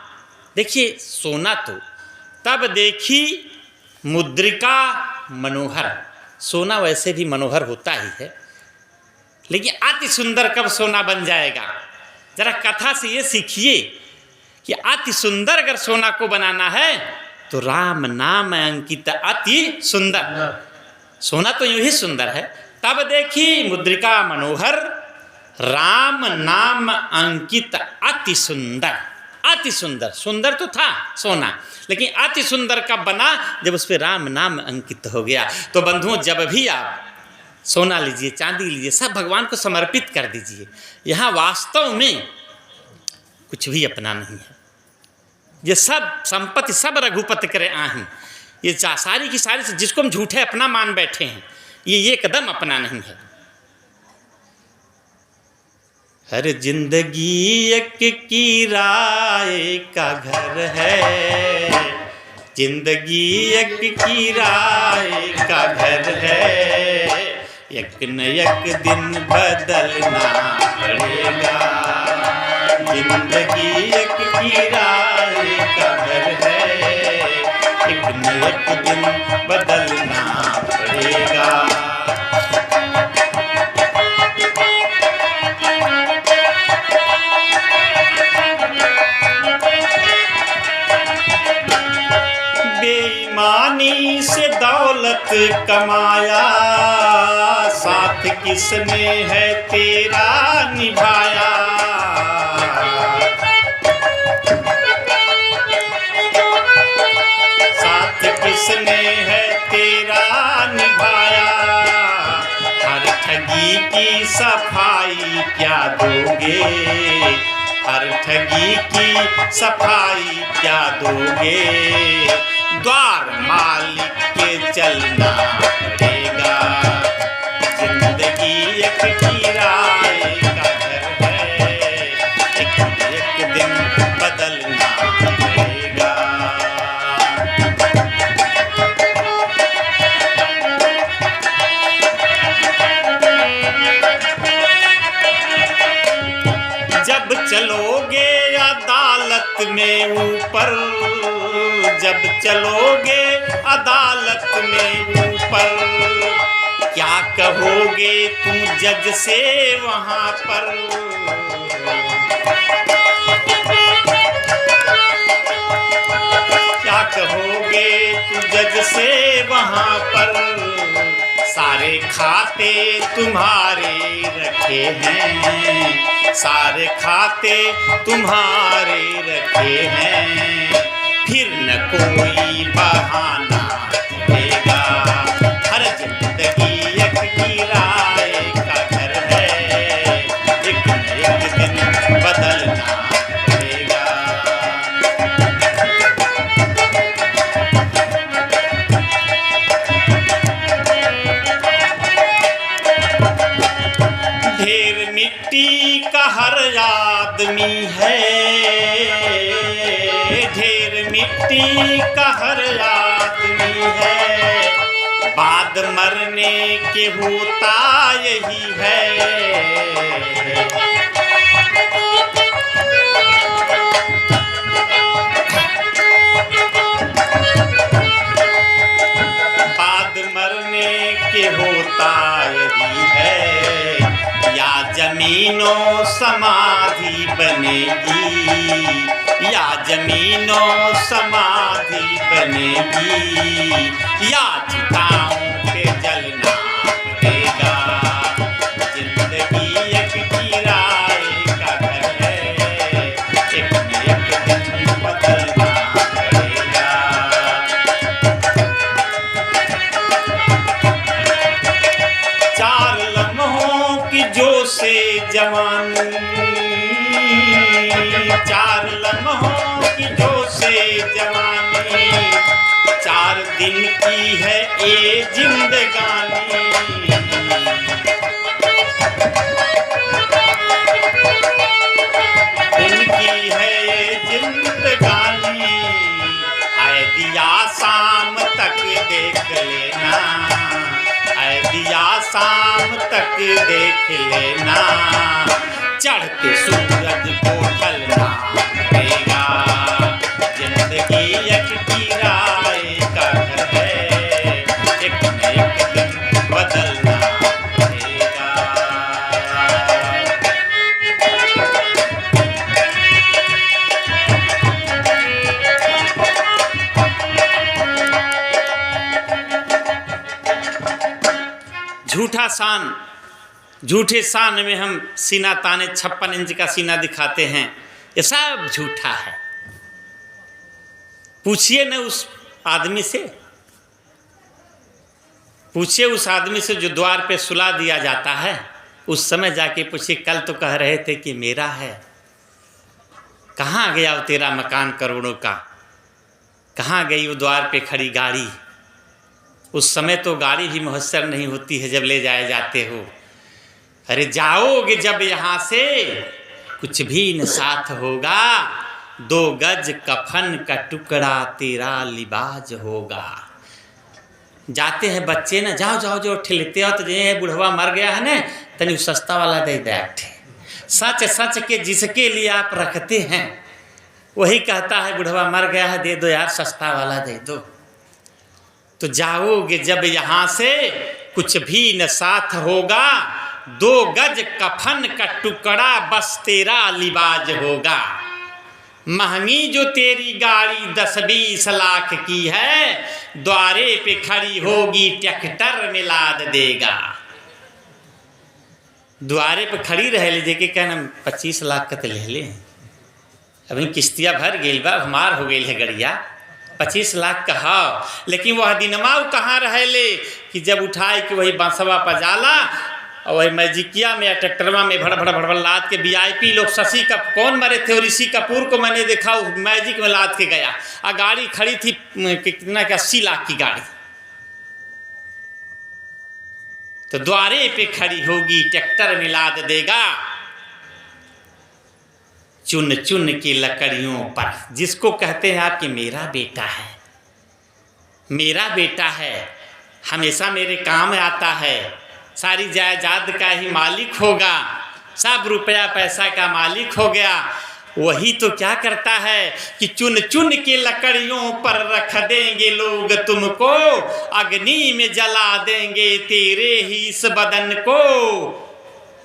देखिए सोना तो, तब देखी मुद्रिका मनोहर, सोना वैसे भी मनोहर होता ही है, लेकिन अति सुंदर कब सोना बन जाएगा। जरा कथा से ये सीखिए कि अति सुंदर अगर सोना को बनाना है तो राम नाम अंकित अति सुंदर, सोना तो यूं ही सुंदर है। तब देखी मुद्रिका मनोहर, राम नाम अंकित अति सुंदर, अति सुंदर, सुंदर तो था सोना, लेकिन अति सुंदर कब बना, जब उस पर राम नाम अंकित हो गया। तो बंधुओं, जब भी आप सोना लीजिए, चांदी लीजिए, सब भगवान को समर्पित कर दीजिए। यहाँ वास्तव में कुछ भी अपना नहीं है, ये सब संपत्ति सब रघुपति करे आहीं, ये सारी की सारी जिसको हम झूठे अपना मान बैठे हैं, ये एकदम अपना नहीं है। हर जिंदगी एक किराए का घर है, जिंदगी एक किराए का घर है, एक न एक दिन बदलना पड़ेगा। जिंदगी एक किराए का घर है, एक न एक दिन बदलना पड़ेगा। बेईमानी से दौलत कमाया, साथ किसने है तेरा निभाया। साथ किसने है तेरा निभाया। हर ठगी की सफाई क्या दोगे, हर ठगी की सफाई क्या दोगे। द्वार मालिक के चलना पड़ेगा। जिंदगी एक किराए का घर है, एक दिन बदलना पड़ेगा। जब चलोगे अदालत में ऊपर, जब चलोगे अदालत में ऊपर, क्या कहोगे तुम जज से वहां पर। क्या कहोगे तुम जज से वहां पर। सारे खाते तुम्हारे रखे हैं, सारे खाते तुम्हारे रखे हैं। फिर न कोई बहाना चलेगा। हर जिंदगी एक किराए का घर है, एक न एक दिन बदलना पड़ेगा। ढेर मिट्टी का हर आदमी है, ढेर मिट्टी का हर आदमी है। बाद मरने के होता यही है। बाद मरने के होता यही है। या जमीनों समाधि बनेगी, या जमीनों समाधि बनेगी, या चिताओं पे जलना पड़ेगा। जिंदगी एक किराए का घर है, एक न एक दिन बदलना पड़ेगा। चार लम्हों की जोशे जवानी, चार लम्हों की जोशे जवानी, चार दिन की है ये जिंदगानी। दिन की है ये जिंदगानी। आए दिया शाम तक देख लेना, आए दिया शाम तक देख लेना। चढ़ते सूरज को ढलना पड़ेगा। जिंदगी एक किराए का घर है, एक न एक दिन बदलना पड़ेगा। झूठा शान, झूठे शान में हम सीना ताने 56 इंच का सीना दिखाते हैं, ये सब झूठा है। पूछिए न उस आदमी से, पूछिए उस आदमी से जो द्वार पे सुला दिया जाता है। उस समय जाके पूछिए, कल तो कह रहे थे कि मेरा है, कहाँ गया वो तेरा मकान करोड़ों का, कहाँ गई वो द्वार पे खड़ी गाड़ी। उस समय तो गाड़ी भी मुयस्सर नहीं होती है जब ले जाए जाते हो। अरे जाओगे जब यहाँ से कुछ भी न साथ होगा, 2 गज कफन का टुकड़ा तेरा लिबाज होगा। जाते हैं बच्चे ना, जाओ जाओ जो ठेलते हो तो ये बुढ़वा मर गया है ना, तनी सस्ता वाला दे दे। सच सच के जिसके लिए आप रखते हैं वही कहता है बुढ़वा मर गया है, दे दो यार सस्ता वाला दे दो। तो जाओगे जब यहाँ से कुछ भी न साथ होगा, 2 गज कफन का टुकड़ा बस तेरा लिबाज होगा। महंगी जो तेरी गाड़ी 10-20 लाख की है, द्वारे पे खड़ी होगी ट्रैक्टर में लाद देगा। द्वारे पे खड़ी रह लीजिए कि कहना 25 लाख का तो ले ले, अभी किश्तिया भर गेल बा, हमार हो गई है गड़िया, 25 लाख का हाँ। लेकिन वह दिनमा कहाँ रह ले कि जब उठाए कि वही बांसवा पजाला और वही मैजिकिया में या ट्रैक्टरवा में भड़ भड़ भड़ लाद के VIP लोग, शशि का कौन मरे थे और ऋषि कपूर को मैंने देखा मैजिक में लाद के गया। और गाड़ी खड़ी थी कितना का 80 लाख की गाड़ी। तो द्वारे पे खड़ी होगी ट्रैक्टर में लाद देगा। चुन चुन के लकड़ियों पर, जिसको कहते हैं आपकी मेरा बेटा है, मेरा बेटा है, हमेशा मेरे काम आता है, सारी जायदाद का ही मालिक होगा, सब रुपया पैसा का मालिक हो गया, वही तो क्या करता है कि चुन चुन के लकड़ियों पर रख देंगे लोग तुमको, अग्नि में जला देंगे तेरे ही इस बदन को।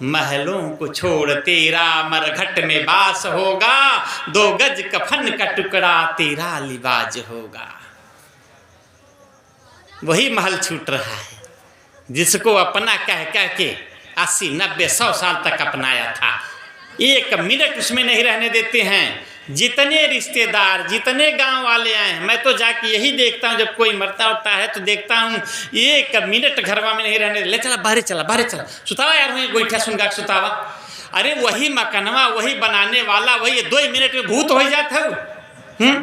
महलों को छोड़ तेरा मरघट में बास होगा, 2 गज कफन का टुकड़ा तेरा लिबाज होगा। वही महल छूट रहा है जिसको अपना कह कह के 80, 90, 100 साल तक अपनाया था। 1 मिनट उसमें नहीं रहने देते हैं। जितने रिश्तेदार, जितने गांव वाले आए हैं, मैं तो जाके यही देखता हूँ जब कोई मरता होता है तो देखता हूँ 1 मिनट घरवा में नहीं रहने, ले चला बाहर चला, बाहर चला, सुतावा यार वहीं गोईठा सुनगा सुतावा। अरे वही मकनवा, वही बनाने वाला, वही 2 मिनट में भूत हो जाता है।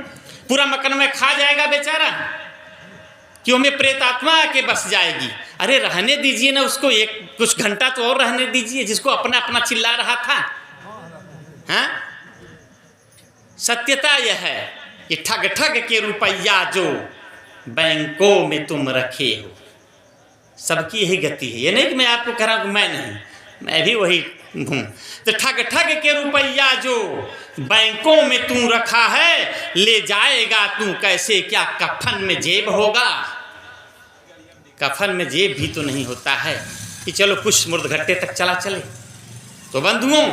पूरा मकनवा खा जाएगा बेचारा, कि हमें प्रेत आत्मा आके बस जाएगी। अरे रहने दीजिए ना उसको, कुछ घंटा तो और रहने दीजिए, जिसको अपना अपना चिल्ला रहा था। हाँ, सत्यता यह है कि ठग ठग के रुपया जो बैंकों में तुम रखे हो, सबकी यही गति है। ये नहीं कि मैं आपको कह रहा हूं कि मैं नहीं, मैं भी वही हूं। तो ठग ठग के रुपया जो बैंकों में तू रखा है, ले जाएगा तू कैसे, क्या कफन में जेब होगा? कफन में जेब भी तो नहीं होता है कि चलो कुछ मुर्दघट्टे तक चला चले। तो बंधुओं,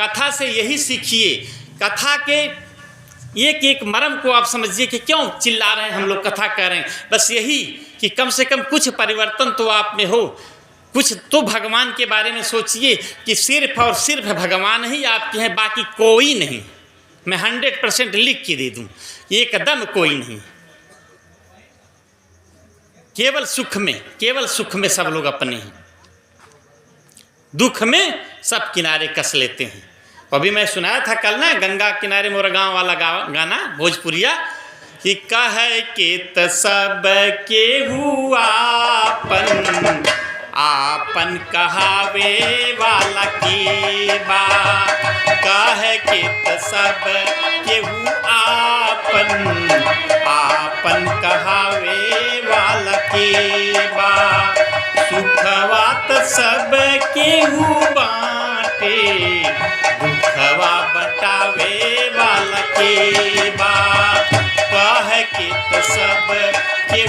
कथा से यही सीखिए, कथा के एक एक मर्म को आप समझिए कि क्यों चिल्ला रहे हैं हम लोग, कथा कर रहे हैं। बस यही कि कम से कम कुछ परिवर्तन तो आप में हो, कुछ तो भगवान के बारे में सोचिए कि सिर्फ और सिर्फ भगवान ही आपके हैं, बाकी कोई नहीं। मैं 100% लिख के दे दूं, एकदम कोई नहीं। केवल सुख में सब लोग अपने हैं, दुख में सब किनारे कस लेते हैं। अभी मैं सुनाया था कल ना, गंगा किनारे मोरा गाँव वाला गाना भोजपुरिया, कि कहे के त सब के हुआ आपन कहावे वाला की बा, कहे के त सब के हुआ आपन कहावे वाला की बा, सुखवा त सब के बाटे, दुखवा बटावे वाला के बा, कह के तो सब के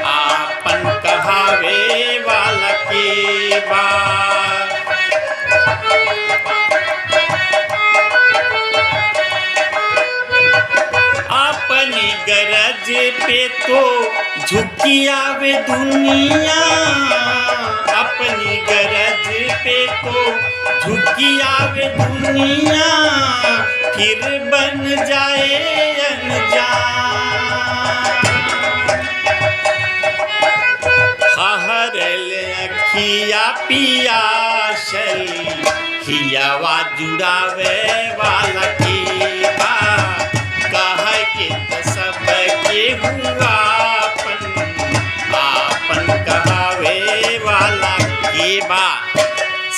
आपन कहावे वाला के बा। अपनी गरज पे तो झुकी आवे दुनिया, अपनी गरज पे तो झुकी आवे दुनिया, फिर बन जाए अनजान। हरल अखिया पियासल, हियावा जुड़ावे वाला की बा, कह के तो सब के हुआ आपन कहावे वाला की बा।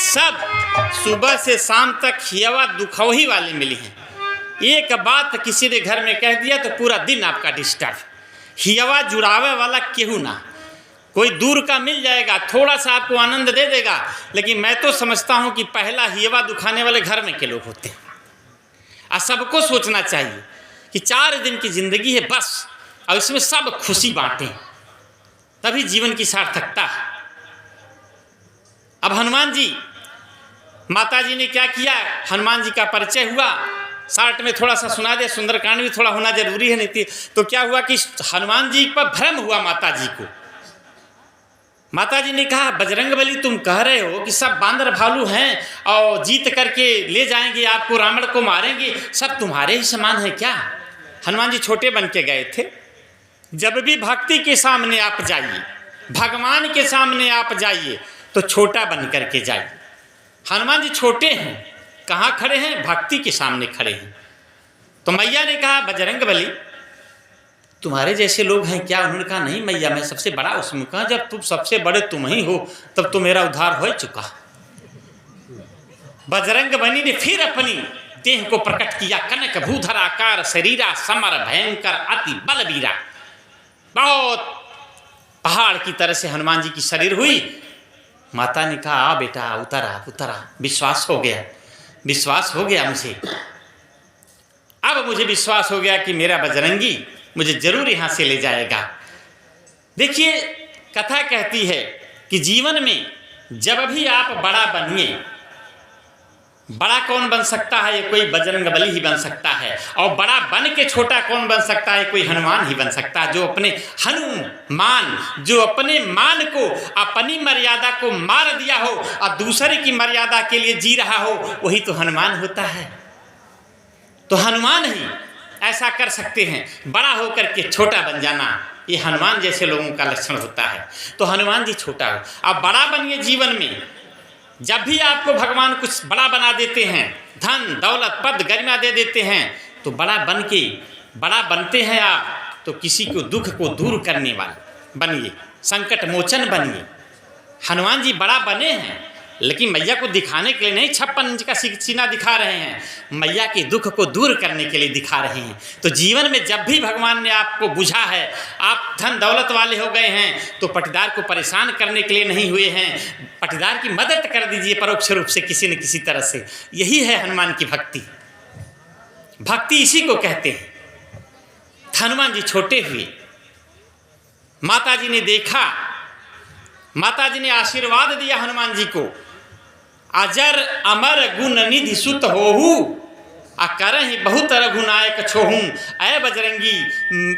सब सुबह से शाम तक हियावा दुखौही वाले मिली हैं। एक बात किसी ने घर में कह दिया तो पूरा दिन आपका डिस्टर्ब, हियवा जुड़ावे वाला केहू ना। कोई दूर का मिल जाएगा, थोड़ा सा आपको आनंद दे देगा, लेकिन मैं तो समझता हूँ कि पहला हियवा दुखाने वाले घर में के लोग होते हैं। और सबको सोचना चाहिए कि 4 दिन की ज़िंदगी है बस, और इसमें सब खुशी बांटें, तभी जीवन की सार्थकता है। अब हनुमान जी, माता जी ने क्या किया, हनुमान जी का परिचय हुआ, शार्ट में थोड़ा सा सुना दे, सुंदरकांड भी थोड़ा होना जरूरी है, नहीं तो क्या हुआ कि हनुमान जी पर भ्रम हुआ माता जी को। माता जी ने कहा, बजरंगबली तुम कह रहे हो कि सब बांदर भालू हैं और जीत करके ले जाएंगे आपको, रावण को मारेंगे, सब तुम्हारे ही समान है क्या? हनुमान जी छोटे बन के गए थे। जब भी भक्ति के सामने आप जाइए, भगवान के सामने आप जाइए, तो छोटा बन करके जाइए। हनुमान जी छोटे हैं, कहाँ खड़े हैं? भक्ति के सामने खड़े हैं। तो मैया ने कहा, बजरंगबली तुम्हारे जैसे लोग हैं क्या? उन्होंने कहा, नहीं मैया, मैं सबसे बड़ा। उसमें कहा, जब तुम सबसे बड़े तुम ही हो तब तो मेरा उद्धार हो चुका। बजरंगबली ने फिर अपनी देह को प्रकट किया। कनक भूधर आकार शरीरा, समर भयंकर अति बलवीरा। बहुत पहाड़ की तरह से हनुमान जी की शरीर हुई। माता ने कहा, आ बेटा, उतरा उतरा, विश्वास हो गया, विश्वास हो गया मुझे। अब मुझे विश्वास हो गया कि मेरा बजरंगी मुझे जरूर यहाँ से ले जाएगा। देखिए, कथा कहती है कि जीवन में जब भी आप बड़ा बनिए, बड़ा कौन बन सकता है? ये कोई बजरंगबली ही बन सकता है। और बड़ा बन के छोटा कौन बन सकता है? कोई हनुमान ही बन सकता है। जो अपने हनुमान, जो अपने मान को, अपनी मर्यादा को मार दिया हो और दूसरे की मर्यादा के लिए जी रहा हो, वही तो हनुमान होता है। तो हनुमान ही ऐसा कर सकते हैं, बड़ा होकर के छोटा बन जाना। ये हनुमान जैसे लोगों का लक्षण होता है। तो हनुमान जी छोटा हो, अब बड़ा बनिए जीवन में। जब भी आपको भगवान कुछ बड़ा बना देते हैं, धन दौलत पद गरिमा दे देते हैं, तो बड़ा बन के, बड़ा बनते हैं आप तो किसी को दुख को दूर करने वाले बनिए, संकट मोचन बनिए। हनुमान जी बड़ा बने हैं, लेकिन मैया को दिखाने के लिए नहीं 56 इंच का सीना दिखा रहे हैं, मैया के दुख को दूर करने के लिए दिखा रहे हैं। तो जीवन में जब भी भगवान ने आपको बुझा है, आप धन दौलत वाले हो गए हैं, तो पटीदार को परेशान करने के लिए नहीं हुए हैं, पटीदार की मदद कर दीजिए परोक्ष रूप से, किसी न किसी तरह से। यही है हनुमान की भक्ति। भक्ति इसी को कहते हैं। हनुमान जी छोटे हुए, माता जी ने देखा, माता जी ने आशीर्वाद दिया हनुमान जी को, अजर अमर गुण निधि सुत होहु, अकरहि बहुत रघुनायक छोहूं। ऐ बजरंगी,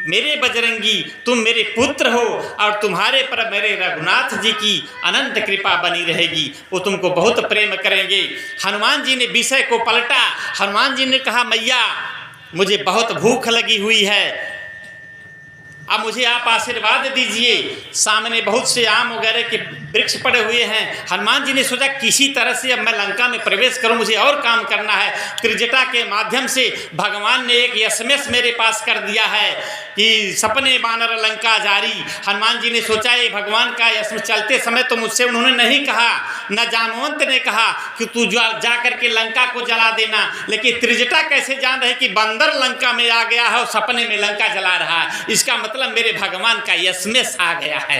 मेरे बजरंगी, तुम मेरे पुत्र हो और तुम्हारे पर मेरे रघुनाथ जी की अनंत कृपा बनी रहेगी, वो तुमको बहुत प्रेम करेंगे। हनुमान जी ने विषय को पलटा। हनुमान जी ने कहा, मैया मुझे बहुत भूख लगी हुई है, अब मुझे आप आशीर्वाद दीजिए। सामने बहुत से आम वगैरह के वृक्ष पड़े हुए हैं। हनुमान जी ने सोचा किसी तरह से अब मैं लंका में प्रवेश करूं, मुझे और काम करना है। त्रिजटा के माध्यम से भगवान ने एक एसएमएस मेरे पास कर दिया है कि सपने बानर लंका जारी। हनुमान जी ने सोचा ये भगवान का एसएमएस चलते समय तो मुझसे उन्होंने नहीं कहा, न जामवंत ने कहा कि तू जा करके लंका को जला देना, लेकिन त्रिजटा कैसे जान रहे कि बंदर लंका में आ गया है और सपने में लंका जला रहा है। इसका मतलब मेरे भगवान का एसएमएस आ गया है,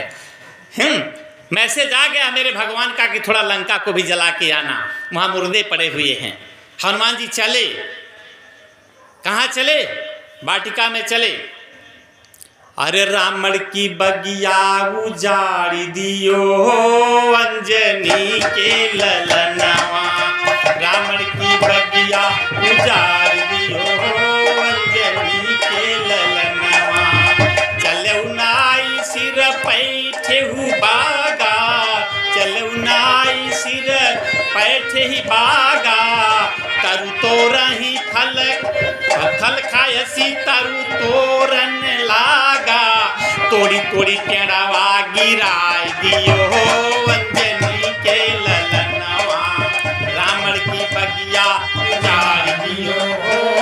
मैसेज आ गया मेरे भगवान का कि थोड़ा लंका को भी जला के आना, वहां मुर्दे पड़े हुए हैं। हनुमान जी चले, कहाँ चले? वाटिका में चले। अरे रावण की बगिया उजाड़ी दियो, अंजनी के ललनवा, रावण की बगिया उजाड़ दियो, अंजनी के ललनवा, चलउनाई सिर पैठेहु बागा, चलउनाई सिर पैठेहि बागा, तरु तोरहि फल फल खायसी तरु तोरन लागा, तोड़ी तोड़ी पेड़वा गिराय दियो, अंजनी के ललनवा, रावण की बगिया उजाड़ दियो,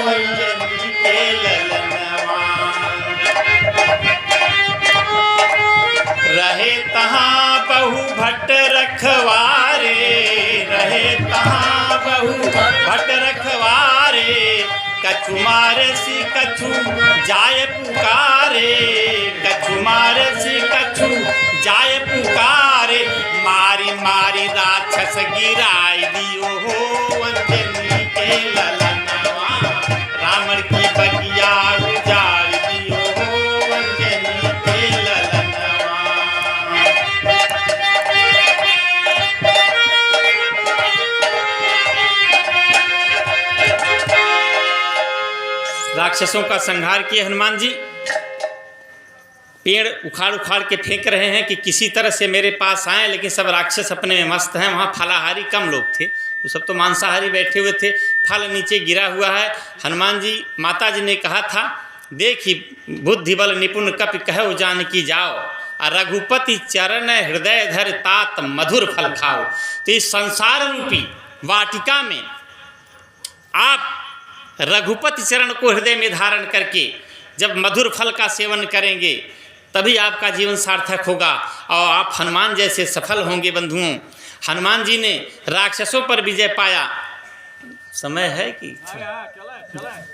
अंजनी के ललनवा। रहे तहाँ बहु भट्ट रखवारे, रहे तहाँ बहु भट्ट रखवारे, कछु मारे सी कछु जाय पुकारे, कछु मारे सी कछु जाय पुकारे, मारी मारी राक्षस गिराई दियो हो अंजनी के ललनवा, रावण की बगिया उजाड़ दियो हो अंजनी के ललनवा। राक्षसों का संहार किए हनुमान जी। पेड़ उखाड़ उखाड़ के फेंक रहे हैं कि किसी तरह से मेरे पास आए, लेकिन सब राक्षस अपने में मस्त हैं। वहाँ फलाहारी कम लोग थे, वो सब तो मांसाहारी बैठे हुए थे। फल नीचे गिरा हुआ है। हनुमान जी, माता जी ने कहा था, देखी बुद्धि बल निपुण कपि कहो जानकी जाओ, और रघुपति चरण हृदय धर तात मधुर फल खाओ। तो इस संसार रूपी वाटिका में आप रघुपति चरण को हृदय में धारण करके जब मधुर फल का सेवन करेंगे तभी आपका जीवन सार्थक होगा और आप हनुमान जैसे सफल होंगे। बंधुओं, हनुमान जी ने राक्षसों पर विजय पाया। समय है कि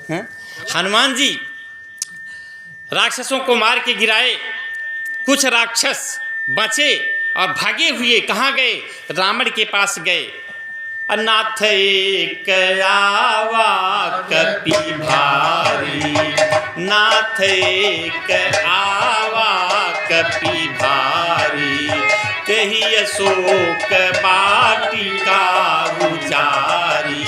है? हनुमान जी राक्षसों को मार के गिराए। कुछ राक्षस बचे और भागे हुए कहाँ गए? रावण के पास गए। नाथ एक आवा कपि भारी, नाथ एक आवा कपि भारी, कही अशोक बाटिका उजारी,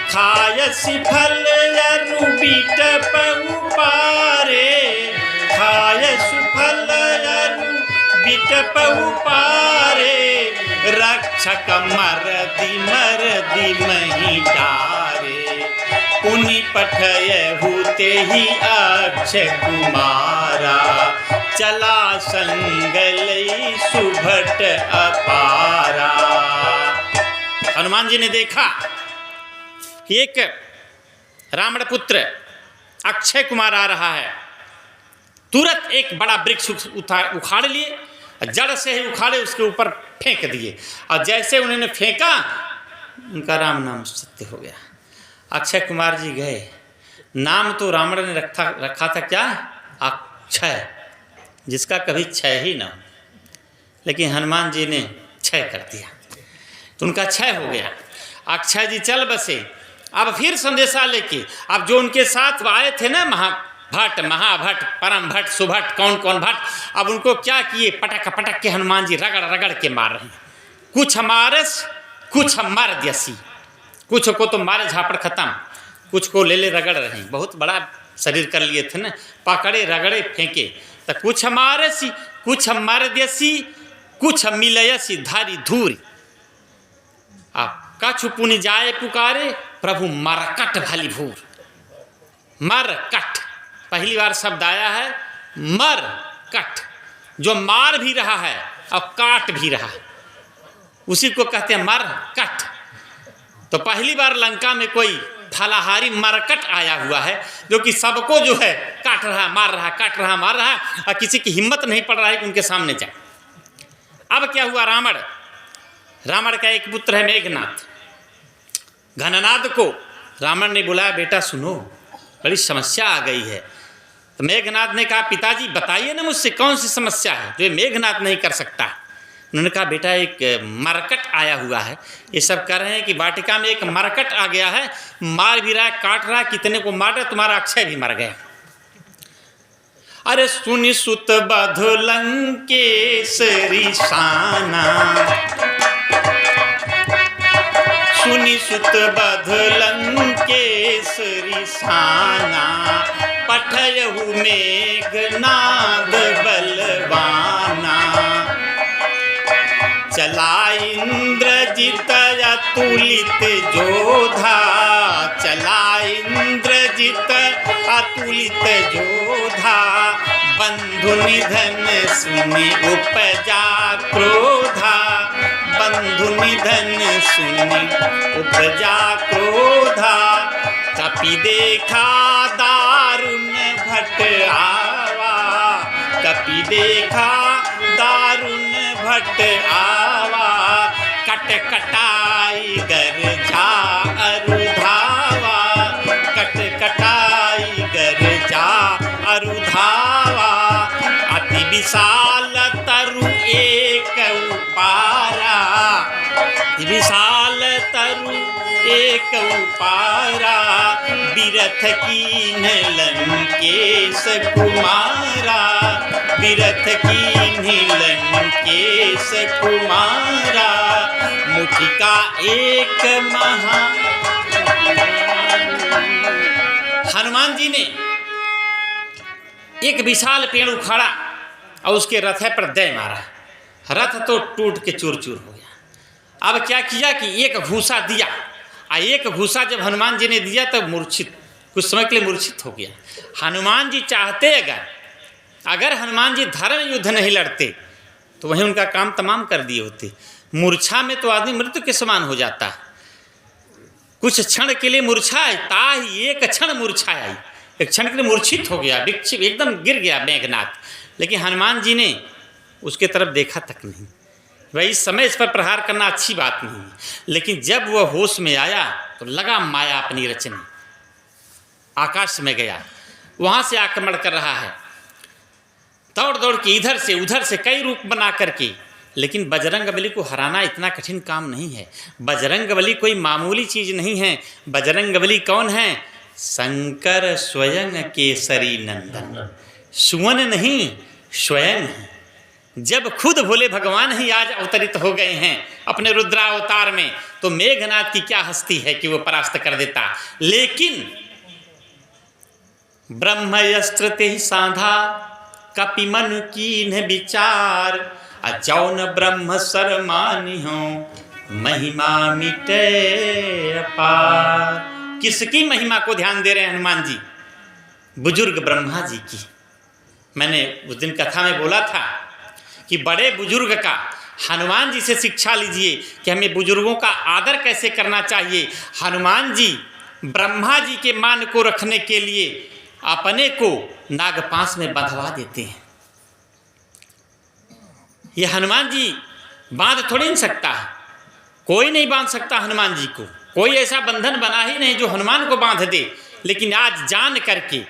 खायसि फल अरु बिटप उपारे, खायसि फल अरु बिटप उपारे, रक्षक मरदि मरदि मही डारे, पुनि पठयहु तेहि अक्षय कुमारा, चला संग लई सुभट अपारा। हनुमान जी ने देखा कि एक रावण पुत्र अक्षय कुमार आ रहा है। तुरंत एक बड़ा वृक्ष उखाड़ लिए, जड़ से ही उखाड़े, उसके ऊपर फेंक दिए, और जैसे उन्होंने फेंका उनका राम नाम सत्य हो गया। अक्षय कुमार जी गए। नाम तो रावण ने रखा था क्या? अक्षय, जिसका कभी क्षय ही ना हो, लेकिन हनुमान जी ने क्षय कर दिया तो उनका क्षय हो गया। अक्षय जी चल बसे। अब फिर संदेशा लेके, अब जो उनके साथ आए थे ना भट्ट, महाभट्ट, परम भट्ट, सुभट्ट, कौन कौन भट्ट, अब उनको क्या किए? पटक पटक के हनुमान जी रगड़ रगड़ के मार रहे हैं। कुछ मारस कुछ मार दियसी, कुछ को तो मारे झापड़ खत्म, कुछ को ले रगड़ रहे हैं। बहुत बड़ा शरीर कर लिए थे ना, पकड़े रगड़े फेंके। तो कुछ मारसी कुछ मार दियसी, कुछ मिलयसी धारी धूरी, आप कछु पुनि जाए पुकारे, प्रभु मरकट भली भूर। मरकट पहली बार शब्द आया है, मर कट, जो मार भी रहा है और काट भी रहा है, उसी को कहते हैं मर कट। तो पहली बार लंका में कोई फलाहारी मरकट आया हुआ है, जो कि सबको जो है काट रहा, मार रहा, काट रहा, मार रहा, और किसी की हिम्मत नहीं पड़ रहा है कि उनके सामने जाए। अब क्या हुआ? रावण का एक पुत्र है मेघनाद। घननाद को रावण ने बुलाया, बेटा सुनो, बड़ी समस्या आ गई है। तो मेघनाद ने कहा, पिताजी बताइए ना, मुझसे कौन सी समस्या है जो मेघनाद नहीं कर सकता। उन्होंने कहा, बेटा एक मरकट आया हुआ है। ये सब कह रहे हैं कि वाटिका में एक मरकट आ गया है, मार भी रहा है, काट रहा है, कितने को मार रहा, तुम्हारा अक्षय भी मर गया। अरे सुनि सुत बधु लंकेसरी साना, सुनि सुत बधु लंकेसरी साना, पठयहु मेघनाद बलवाना, चला इंद्रजित अतुलित जोधा, चला इंद्रजित अतुलित जोधा, बंधु निधन सुनि उपजा क्रोधा, बंधु निधन सुनि उपजा क्रोधा, कपि देखा दारुण भट आवा, कपि देखा दारुण भट आवा, कट कटाई गर जा अरुधावा, कट कटाई गर जा अरुधावा, अत विशाल तरु एक उपारा, विशाल तरु एक उपारा, बिरथ कीन्ह लंकेश कुमारा, बिरथ कीन्ह लंकेश कुमारा, मुठिका एक महा। हनुमान जी ने एक विशाल पेड़ उखाड़ा और उसके रथ पर दे मारा, रथ तो टूट के चूर चूर हो गया। अब क्या किया कि एक घूसा दिया, और एक घूसा जब हनुमान जी ने दिया तब मूर्छित, कुछ समय के लिए मूर्छित हो गया। हनुमान जी चाहते अगर हनुमान जी धर्म युद्ध नहीं लड़ते तो वहीं उनका काम तमाम कर दिए होते। मूर्छा में तो आदमी मृत्यु के समान हो जाता है। कुछ क्षण के लिए मूर्छा आई, ताही एक क्षण मूर्छा आई, एक क्षण के लिए मूर्छित हो गया, विक्षिप एकदम गिर गया मेघनाथ। लेकिन हनुमान जी ने उसके तरफ देखा तक नहीं। वही इस समय इस पर प्रहार करना अच्छी बात नहीं है, लेकिन जब वह होश में आया तो लगा माया अपनी रचने, आकाश में गया, वहाँ से आक्रमण कर रहा है, दौड़ दौड़ के इधर से उधर से कई रूप बना करके। लेकिन बजरंगबली को हराना इतना कठिन काम नहीं है। बजरंगबली कोई मामूली चीज़ नहीं है। बजरंगबली कौन है? शंकर स्वयं केसरी नंदन, सुवन नहीं स्वयं है। जब खुद भोले भगवान ही आज अवतरित हो गए हैं अपने रुद्रावतार में, तो मेघनाथ की क्या हस्ती है कि वो परास्त कर देता। लेकिन ब्रह्मयस्त्र ते साधा कपि मन कीन्ह विचार, जौन ब्रह्म सरमानि हो महिमा मिटे अपार। किसकी महिमा को ध्यान दे रहे हैं हनुमान जी? बुजुर्ग ब्रह्मा जी की। मैंने उस दिन कथा में बोला था कि बड़े बुजुर्ग का हनुमान जी से शिक्षा लीजिए कि हमें बुजुर्गों का आदर कैसे करना चाहिए। हनुमान जी ब्रह्मा जी के मान को रखने के लिए अपने को नागपाश में बंधवा देते हैं। ये हनुमान जी बांध थोड़ी नहीं सकता है, कोई नहीं बांध सकता हनुमान जी को। कोई ऐसा बंधन बना ही नहीं जो हनुमान को बांध दे। लेकिन आज जान करके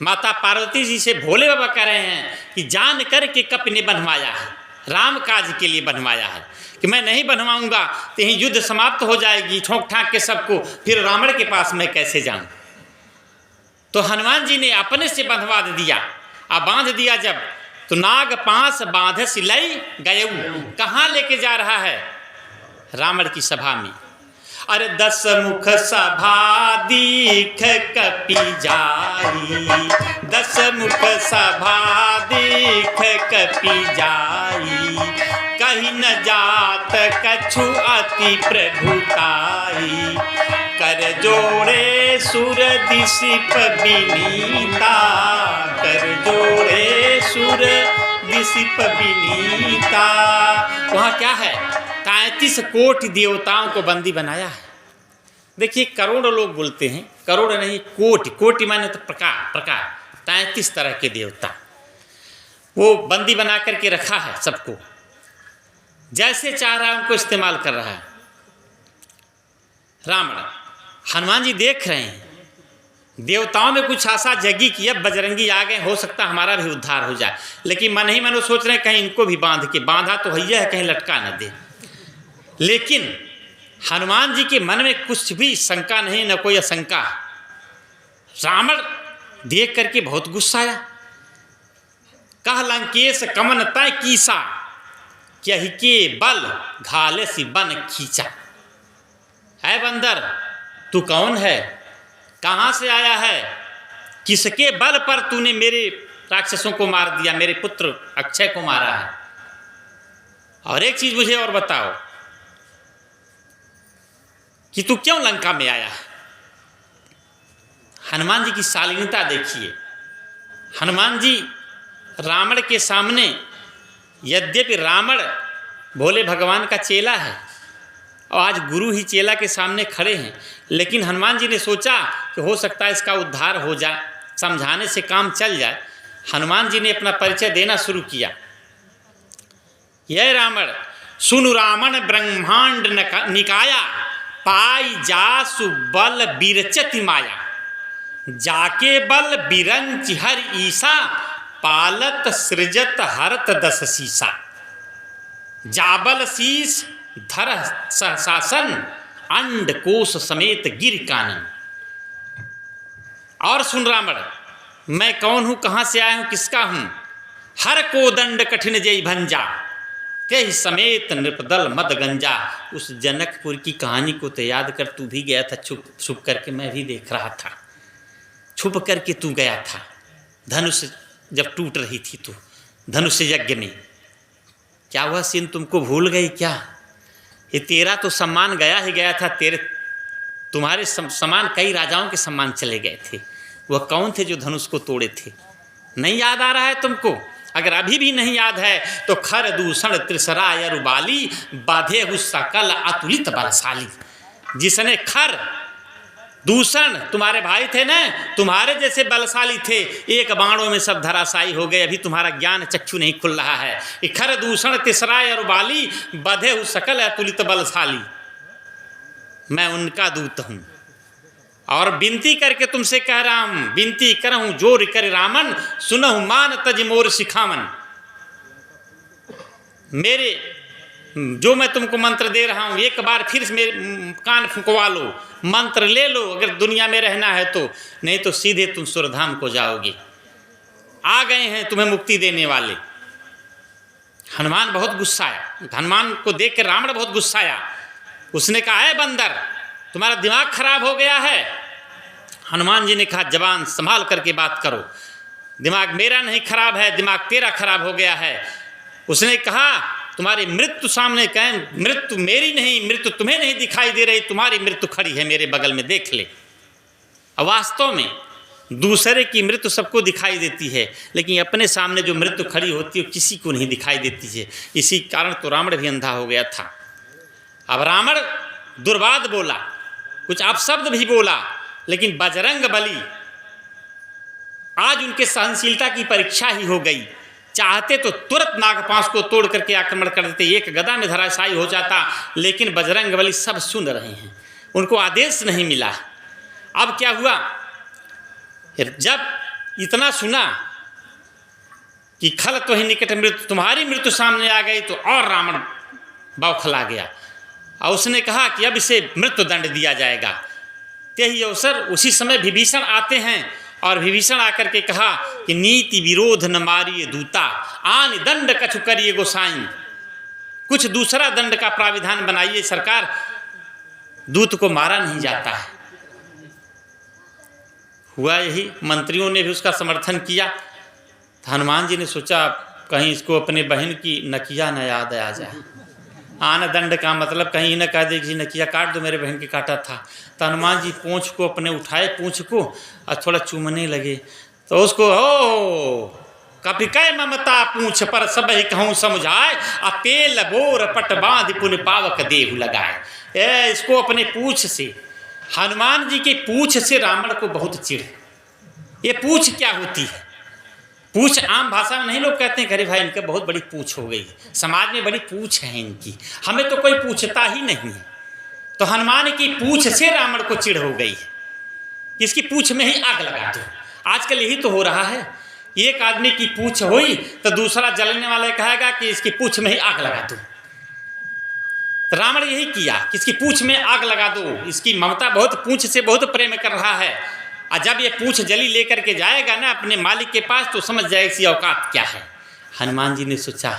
माता पार्वती जी से भोले बाबा कह रहे हैं कि जान करके कपि ने बनवाया है, राम काज के लिए बनवाया है, कि मैं नहीं बनवाऊंगा तो यहीं युद्ध समाप्त हो जाएगी, ठोंक ठाक के सबको, फिर रावण के पास मैं कैसे जाऊं। तो हनुमान जी ने अपने से बंधवा दिया। अब बांध दिया जब, तो नाग पास बांध सिलई गयऊ, कहाँ लेके जा रहा है? रावण की सभा में। अरे 10 मुख सभा दीख कपि जाई, 10 मुख सभा दीख कपि जाई, कहीं न जात कछु अति प्रभुताई, कर जोड़े सुर दिसिप विनीता, कर जोड़े सुर दिसिप विनीता। वहाँ क्या है? 33 कोटि देवताओं को बंदी बनाया है। देखिए करोड़ों लोग बोलते हैं, करोड़ नहीं कोटि, कोटि माने तो प्रकार, प्रकार 33 तरह के देवता वो बंदी बना करके रखा है। सबको जैसे चाह रहा है उनको इस्तेमाल कर रहा है रावण। हनुमान जी देख रहे हैं देवताओं में कुछ आशा जगी कि अब बजरंगी आ गए, हो सकता हमारा भी उद्धार हो जाए। लेकिन मन ही मन वो सोच रहे हैं कहीं इनको भी बांध के, बांधा तो भैया है कहीं लटका न दे। लेकिन हनुमान जी के मन में कुछ भी शंका नहीं, न कोई आशंका। रावण देख करके बहुत गुस्सा आया। कह लंकेश कमन तय कीसा, क्या के बल घाले सी बन खींचा। है बंदर तू कौन है? कहाँ से आया है? किसके बल पर तूने मेरे राक्षसों को मार दिया, मेरे पुत्र अक्षय को मारा है? और एक चीज मुझे और बताओ कि तू क्यों लंका में आया है? हनुमान जी की शालीनता देखिए। हनुमान जी रावण के सामने, यद्यपि रावण भोले भगवान का चेला है और आज गुरु ही चेला के सामने खड़े हैं, लेकिन हनुमान जी ने सोचा कि हो सकता है इसका उद्धार हो जाए, समझाने से काम चल जाए। हनुमान जी ने अपना परिचय देना शुरू किया। यह रावण सुनु रावण ब्रह्मांड निकाया, पाई जासु बल बिरचति माया, जाके बल बिरंच हर ईसा, पालत सृजत हरत दस सीसा, जाबल शीस धर शासन, अंड कोश समेत गिर कानन। और सुन रावण, मैं कौन हूँ, कहाँ से आया हूँ, किसका हूँ। हर को दंड कठिन जय भंजा, ते समेत नृपदल मद गंजा। उस जनकपुर की कहानी को तो याद कर, तू भी गया था छुप छुप करके, मैं भी देख रहा था, छुप करके तू गया था। धनुष जब टूट रही थी तो धनुष यज्ञ में क्या हुआ सीन, तुमको भूल गई क्या। ये तेरा तो सम्मान गया ही गया था, तुम्हारे समान कई राजाओं के सम्मान चले गए थे। वह कौन थे जो धनुष को तोड़े थे, नहीं याद आ रहा है तुमको। अगर अभी भी नहीं याद है तो खर दूषण त्रिसराय रुबाली, बाधे हु सकल अतुलित बलशाली। जिसने खर दूषण, तुम्हारे भाई थे ना, तुम्हारे जैसे बलशाली थे, एक बाणों में सब धराशायी हो गए। अभी तुम्हारा ज्ञान चक्षु नहीं खुल रहा है। खर दूषण त्रिसराय रुबाली, बाधे हु सकल अतुलित बलशाली। मैं उनका दूत हूँ और विनती करके तुमसे कह रहा हूँ, विनती करहूँ जोर कर रामन, सुनहु मान तज मोर सिखावन। मेरे जो मैं तुमको मंत्र दे रहा हूँ, एक बार फिर मेरे कान फुंकवा लो, मंत्र ले लो अगर दुनिया में रहना है तो, नहीं तो सीधे तुम सुरधाम को जाओगे। आ गए हैं तुम्हें मुक्ति देने वाले। हनुमान बहुत गुस्साया, हनुमान को देख कर रावण बहुत गुस्साया। उसने कहा, है बंदर, तुम्हारा दिमाग खराब हो गया है। हनुमान जी ने कहा, जबान संभाल करके बात करो, दिमाग मेरा नहीं खराब है, दिमाग तेरा खराब हो गया है। उसने कहा, तुम्हारी मृत्यु सामने कहें, मृत्यु मेरी नहीं, मृत्यु तुम्हें नहीं दिखाई दे रही, तुम्हारी मृत्यु खड़ी है मेरे बगल में, देख ले। अब वास्तव में दूसरे की मृत्यु सबको दिखाई देती है, लेकिन अपने सामने जो मृत्यु खड़ी होती है किसी को नहीं दिखाई देती है। इसी कारण तो रावण भी अंधा हो गया था। अब रावण दुर्वाद बोला, कुछ अपशब्द भी बोला, लेकिन बजरंग बली आज उनके सहनशीलता की परीक्षा ही हो गई। चाहते तो तुरंत नागपाश को तोड़ करके आक्रमण कर देते, एक गदा में धराशायी हो जाता, लेकिन बजरंग बली सब सुन रहे हैं, उनको आदेश नहीं मिला। अब क्या हुआ, जब इतना सुना कि खल तो ही निकट मृत्यु, तुम्हारी मृत्यु सामने आ गई, तो और रावण बौखला गया और उसने कहा कि अब इसे मृत्यु दंड दिया जाएगा। यही अवसर उसी समय विभीषण आते हैं और विभीषण आकर के कहा कि नीति विरोध न मारिए दूता, आन दंड कछु करिए गोसाई। कुछ दूसरा दंड का प्राविधान बनाइए सरकार, दूत को मारा नहीं जाता है। हुआ यही, मंत्रियों ने भी उसका समर्थन किया। तो हनुमान जी ने सोचा कहीं इसको अपने बहन की नकिया न याद आ जाए। आन दंड का मतलब कहीं न कह दे कि नकिया काट दो, मेरे बहन के काटा था। तो हनुमान जी पूंछ को अपने उठाए, पूंछ को और थोड़ा चूमने लगे। तो उसको ओ कपिकै ममता पूंछ पर सब ही कहूँ समझाए, आ तेल बोर पट बांध पुन पावक देहु लगाए। इसको अपने पूंछ से, हनुमान जी की पूंछ से रावण को बहुत चिढ़। ये पूंछ क्या होती है? पूंछ आम भाषा में नहीं लोग कहते हैं अरे भाई इनके बहुत बड़ी पूंछ हो गई, समाज में बड़ी पूंछ है इनकी, हमें तो कोई पूछता ही नहीं है। तो हनुमान की पूंछ से रावण को चिढ़ हो गई है, इसकी पूंछ में ही आग लगा दो। आजकल यही तो हो रहा है, एक आदमी की पूंछ हुई तो दूसरा जलने वाला कहेगा कि इसकी पूंछ में ही आग लगा दो। तो रावण यही किया कि इसकी पूंछ में आग लगा दो। इसकी ममता बहुत, पूंछ से बहुत प्रेम कर रहा है, और जब ये पूंछ जली लेकर के जाएगा ना अपने मालिक के पास तो समझ जाए इसकी औकात क्या है। हनुमान जी ने सोचा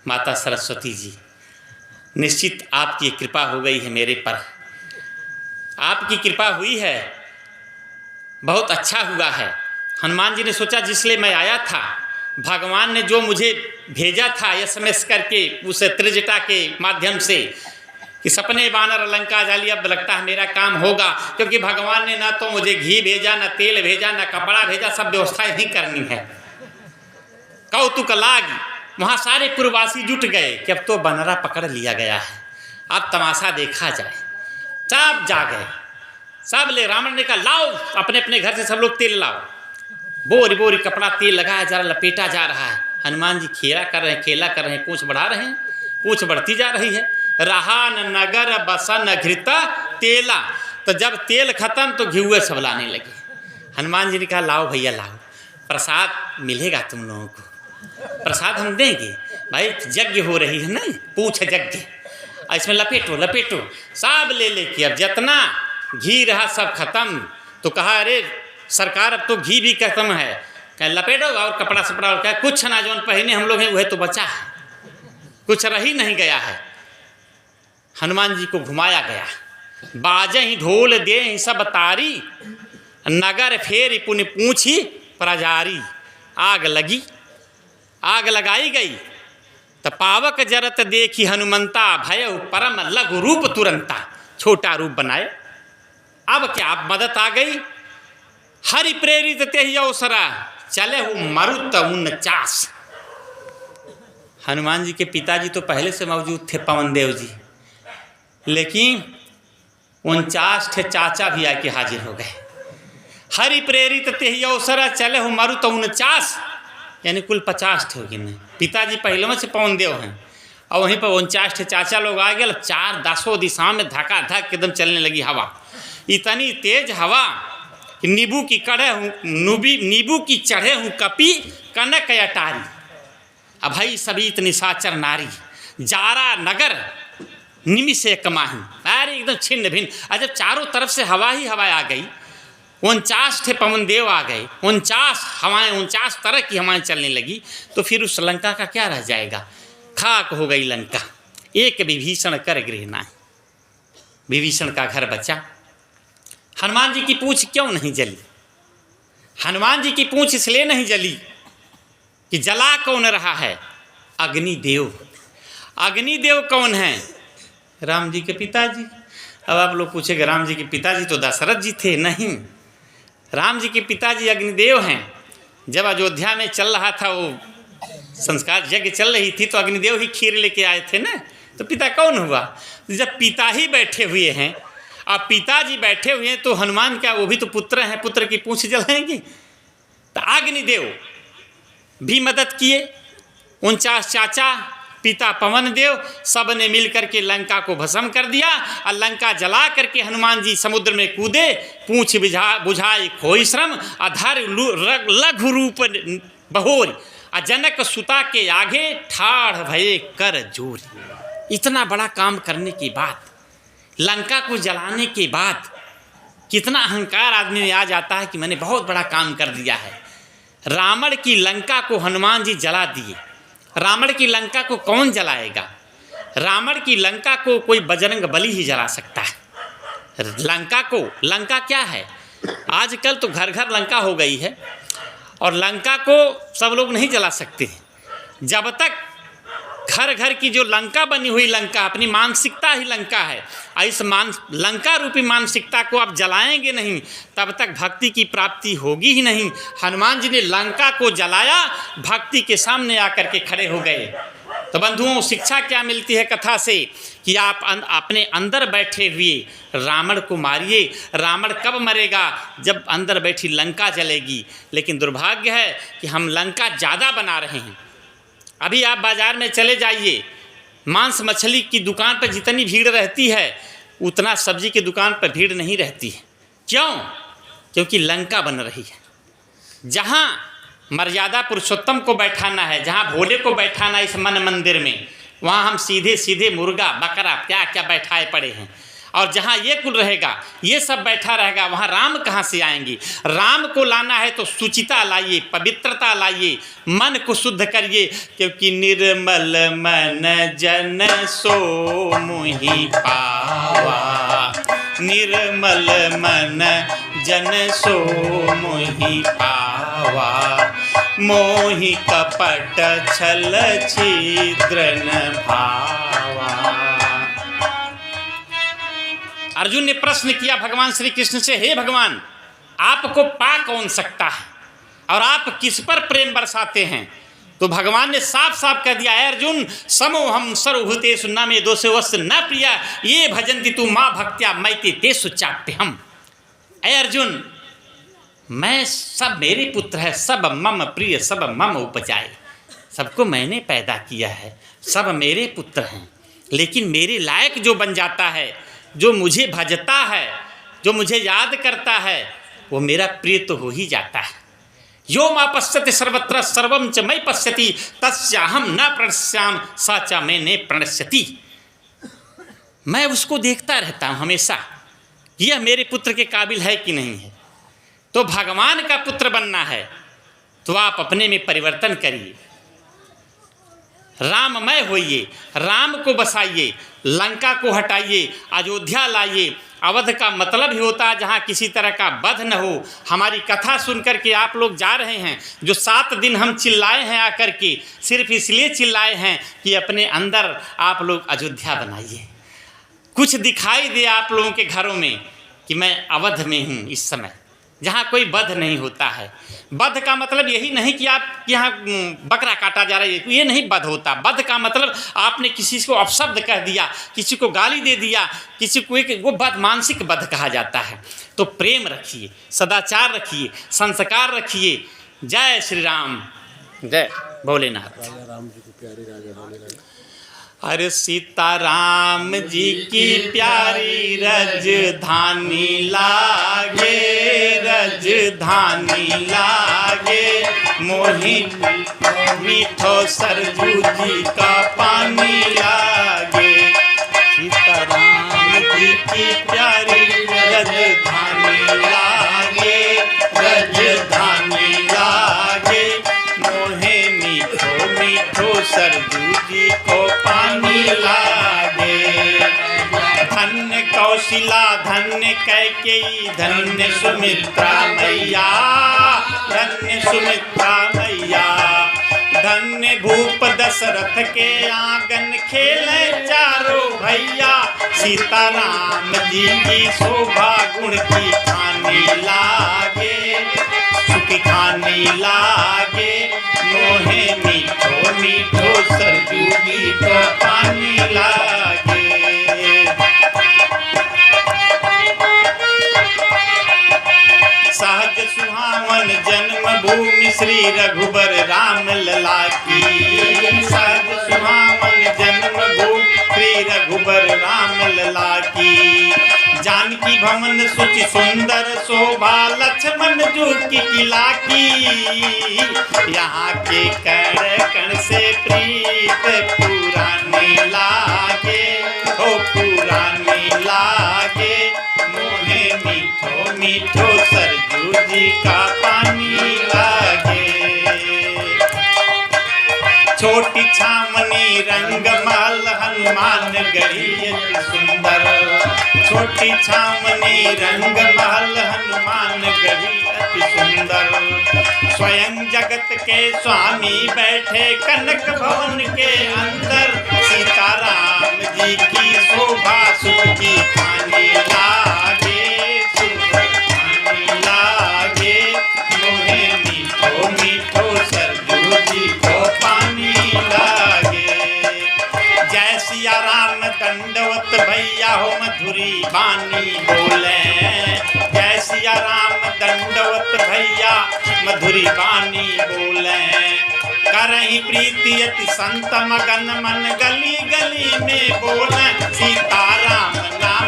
माता सरस्वती जी निश्चित आपकी कृपा हो गई है मेरे पर, आपकी कृपा हुई है, बहुत अच्छा हुआ है। हनुमान जी ने सोचा जिसलिए मैं आया था, भगवान ने जो मुझे भेजा था SMS करके उस त्रिजटा के माध्यम से कि सपने बानर लंका जाली, अब लगता है मेरा काम होगा, क्योंकि भगवान ने ना तो मुझे घी भेजा, ना तेल भेजा, ना कपड़ा भेजा, सब व्यवस्था ही करनी है। कौतुक लागी, वहाँ सारे पूर्ववासी जुट गए कि अब तो बनरा पकड़ लिया गया है, अब तमाशा देखा जाए। सब जा गए, सब ले। रावण ने कहा लाओ अपने अपने घर से सब लोग तेल लाओ, बोरी बोरी कपड़ा तेल लगाया जा रहा, लपेटा जा रहा है। हनुमान जी खेला कर रहे हैं, खेला कर रहे हैं, पूंछ बढ़ा रहे हैं, पूंछ बढ़ती जा रही है। रहा न नगर बसन घृता तेला, तो जब तेल खत्म तो घिउए सब लाने लगे। हनुमान जी ने कहा लाओ भैया लाओ, प्रसाद मिलेगा तुम लोगों को, प्रसाद हम देंगे। भाई यज्ञ हो रही है ना, पूछ यज्ञ, इसमें लपेटो लपेटो, सब ले लेके अब जितना घी रहा सब खत्म। तो कहा अरे सरकार अब तो घी भी खत्म है, कह लपेटो और कपड़ा सपड़ा, और क्या कुछ ना जो पहने हम लोग हैं वह तो बचा है, कुछ रह ही नहीं गया है। हनुमान जी को घुमाया गया, बाजे ही ढोल दे ही सब तारी, नगर फेर पुण्य पूछी प्रजारी। आग लगी, आग लगाई गई, तो पावक जरत देखी हनुमंता, भय परम लघु रूप तुरंता, छोटा रूप बनाए। अब क्या अब मदद आ गई, हरि प्रेरित ते ही अवसरा, चले हो मरुत 49। हनुमान जी के पिताजी तो पहले से मौजूद थे पवन देव जी, लेकिन 49 ठे चाचा भी आके हाजिर हो गए। हरि प्रेरित ते ही अवसरा, चले हो मरुत 49, यानी कुल 50 ठे होगी। नहीं, पिताजी पहले में से पवन देव हैं, और वहीं पर 49 ठे चाचा लोग आ गए। 4 10 दिशा में धका धक एकदम चलने लगी हवा, इतनी तेज हवा कि नींबू की कड़े हूँ नींबू की चढ़े हूँ कपी कनक अटारी। अब भाई सभी निशाचर नारी, जारा नगर निमिष कमाही, अरे एकदम छिन्न भिन्न। और जब चारों तरफ से हवा ही हवा आ गई, 49 ठे पवन देव आ गए, 49 हवाएं, 49 तरह की हवाएं चलने लगी, तो फिर उस लंका का क्या रह जाएगा, खाक हो गई लंका। एक विभीषण कर गृह नाहि, विभीषण का घर बचा। हनुमान जी की पूंछ क्यों नहीं जली? हनुमान जी की पूंछ इसलिए नहीं जली कि जला कौन रहा है, अग्निदेव। अग्निदेव कौन है? राम जी के पिताजी। अब आप लोग पूछेंगे राम जी के पिताजी तो दशरथ जी थे, नहीं, राम जी के पिताजी अग्निदेव हैं। जब अयोध्या में चल रहा था वो संस्कार यज्ञ चल रही थी, तो अग्निदेव ही खीर लेके आए थे ना, तो पिता कौन हुआ? जब पिता ही बैठे हुए हैं, अब पिताजी बैठे हुए हैं, तो हनुमान क्या वो भी तो पुत्र हैं, पुत्र की पूंछ जलाएंगे? तो अग्निदेव भी मदद किए, 49 चाचा, पिता पवन देव, सब ने मिल करके लंका को भस्म कर दिया। और लंका जला करके हनुमान जी समुद्र में कूदे, पूंछ बुझाई खोई श्रम, अधर लघु रूप बहोर, जनक सुता के आगे ठाढ़ भये कर जोरी। इतना बड़ा काम करने के बाद, लंका को जलाने के बाद, कितना अहंकार आदमी में आ जाता है कि मैंने बहुत बड़ा काम कर दिया है। रावण की लंका को हनुमान जी जला दिए। रावण की लंका को कौन जलाएगा? रावण की लंका को कोई बजरंग बली ही जला सकता है। लंका क्या है? आजकल तो घर घर लंका हो गई है, और लंका को सब लोग नहीं जला सकते। जब तक घर घर की जो लंका बनी हुई लंका, अपनी मानसिकता ही लंका है, इस लंका रूपी मानसिकता को आप जलाएंगे नहीं, तब तक भक्ति की प्राप्ति होगी ही नहीं। हनुमान जी ने लंका को जलाया, भक्ति के सामने आकर के खड़े हो गए। तो बंधुओं, शिक्षा क्या मिलती है कथा से कि आप अपने अंदर बैठे हुए रावण को मारिए। रावण कब मरेगा? जब अंदर बैठी लंका जलेगी। लेकिन दुर्भाग्य है कि हम लंका ज़्यादा बना रहे हैं। अभी आप बाज़ार में चले जाइए, मांस मछली की दुकान पर जितनी भीड़ रहती है, उतना सब्जी की दुकान पर भीड़ नहीं रहती है। क्यों? क्योंकि लंका बन रही है। जहाँ मर्यादा पुरुषोत्तम को बैठाना है, जहाँ भोले को बैठाना है इस मन मंदिर में, वहाँ हम सीधे सीधे मुर्गा बकरा क्या क्या बैठाए पड़े हैं। और जहाँ ये कुल रहेगा, ये सब बैठा रहेगा, वहाँ राम कहाँ से आएंगे? राम को लाना है तो शुचिता लाइए, पवित्रता लाइए, मन को शुद्ध करिए। क्योंकि निर्मल मन जन सो मोहि पावा, निर्मल मन जन सो मोहि पावा, मोहि कपट छल छिद्र न भावा। अर्जुन ने प्रश्न किया भगवान श्री कृष्ण से, हे भगवान, आपको पा कौन सकता है और आप किस पर प्रेम बरसाते हैं? तो भगवान ने साफ साफ कह दिया, अर्जुन समोहम सर्वभूतेषु न मे दोषोऽस्य न प्रिया ये भजन्ति तु मां भक्त्या मैते तेषु चाप्यहम्। ऐ अर्जुन, मैं सब मेरे पुत्र है, सब मम प्रिय, सब मम उपजाए, सबको मैंने पैदा किया है, सब मेरे पुत्र हैं। लेकिन मेरे लायक जो बन जाता है, जो मुझे भजता है, जो मुझे याद करता है, वो मेरा प्रिय तो हो ही जाता है। यो मा पश्यति सर्वत्र सर्वं च मयि पश्यति तस्याहं न प्रणश्याम सा च मैं ने प्रणश्यति। मैं उसको देखता रहता हूँ हमेशा, यह मेरे पुत्र के काबिल है कि नहीं है। तो भगवान का पुत्र बनना है तो आप अपने में परिवर्तन करिए, राममय होइए, राम को बसाइए, लंका को हटाइए, अयोध्या लाइए। अवध का मतलब ही होता है जहाँ किसी तरह का वध न हो। हमारी कथा सुन कर के आप लोग जा रहे हैं, जो 7 दिन हम चिल्लाए हैं आकर के, सिर्फ इसलिए चिल्लाए हैं कि अपने अंदर आप लोग अयोध्या बनाइए। कुछ दिखाई दे आप लोगों के घरों में कि मैं अवध में हूँ इस समय, जहाँ कोई वध नहीं होता है। वध का मतलब यही नहीं कि आप यहाँ बकरा काटा जा रहा है, ये नहीं वध होता। वध का मतलब आपने किसी को अपशब्द कह दिया, किसी को गाली दे दिया, किसी को एक वो वध, मानसिक वध कहा जाता है। तो प्रेम रखिए, सदाचार रखिए, संस्कार रखिए। जय श्री राम, जय भोलेनाथ। अरे सीताराम जी की प्यारी रजधानी लागे, रजधानी लागे, मोही मीठो सरजू जी का पानी लागे। सीताराम जी की प्यारी रजधानी लागे, रजधानी लागे, मोहे मीठो मीठो सरजू जी को पानी लागे। धन्य कौशिला, धन्य कैकेयी, धन्य सुमित्रा मैया, धन्य सुमित्रा मैया। धन्य भूप दशरथ के आंगन खेले चारों भैया। सीताराम जी की शोभा गुण की खानी लागे, सुख खानी लागे, मोहे मीठो मीठो सरजू जी को पानी लागे। सहज सुहावन जन्म भूमि श्री रघुबर राम लला की। सहज सुहावन जन्म भूमि श्री रघुबर राम लला की। जानकी भवन सुचि सुंदर शोभा, लक्ष्मण जो की किला की। यहाँ के कण कण से प्रीत पुरानी लागे, हो पुरानी लागे, मोहे मीठो मीठो सरजू जी का पानी लागे। छोटी छावनी रंग महल हनुमान गढ़ी अति सुंदर। छोटी छावनी रंग महल हनुमान गढ़ी अति सुंदर। स्वयं जगत के स्वामी बैठे कनक भवन के अंदर। सीताराम जी की शोभा सुख की खानी लागे, सुख खानी लागे, मोहे मीठो मीठो सरजू जी को पानी लागे। जय सिया राम दंडवत भैया हो मधुरी बानी बोले। जय सिया राम दंडवत भैया मधुरी बानी बोले। करही प्रीति अति संत मगन मन गली गली में बोले। सीताराम नाम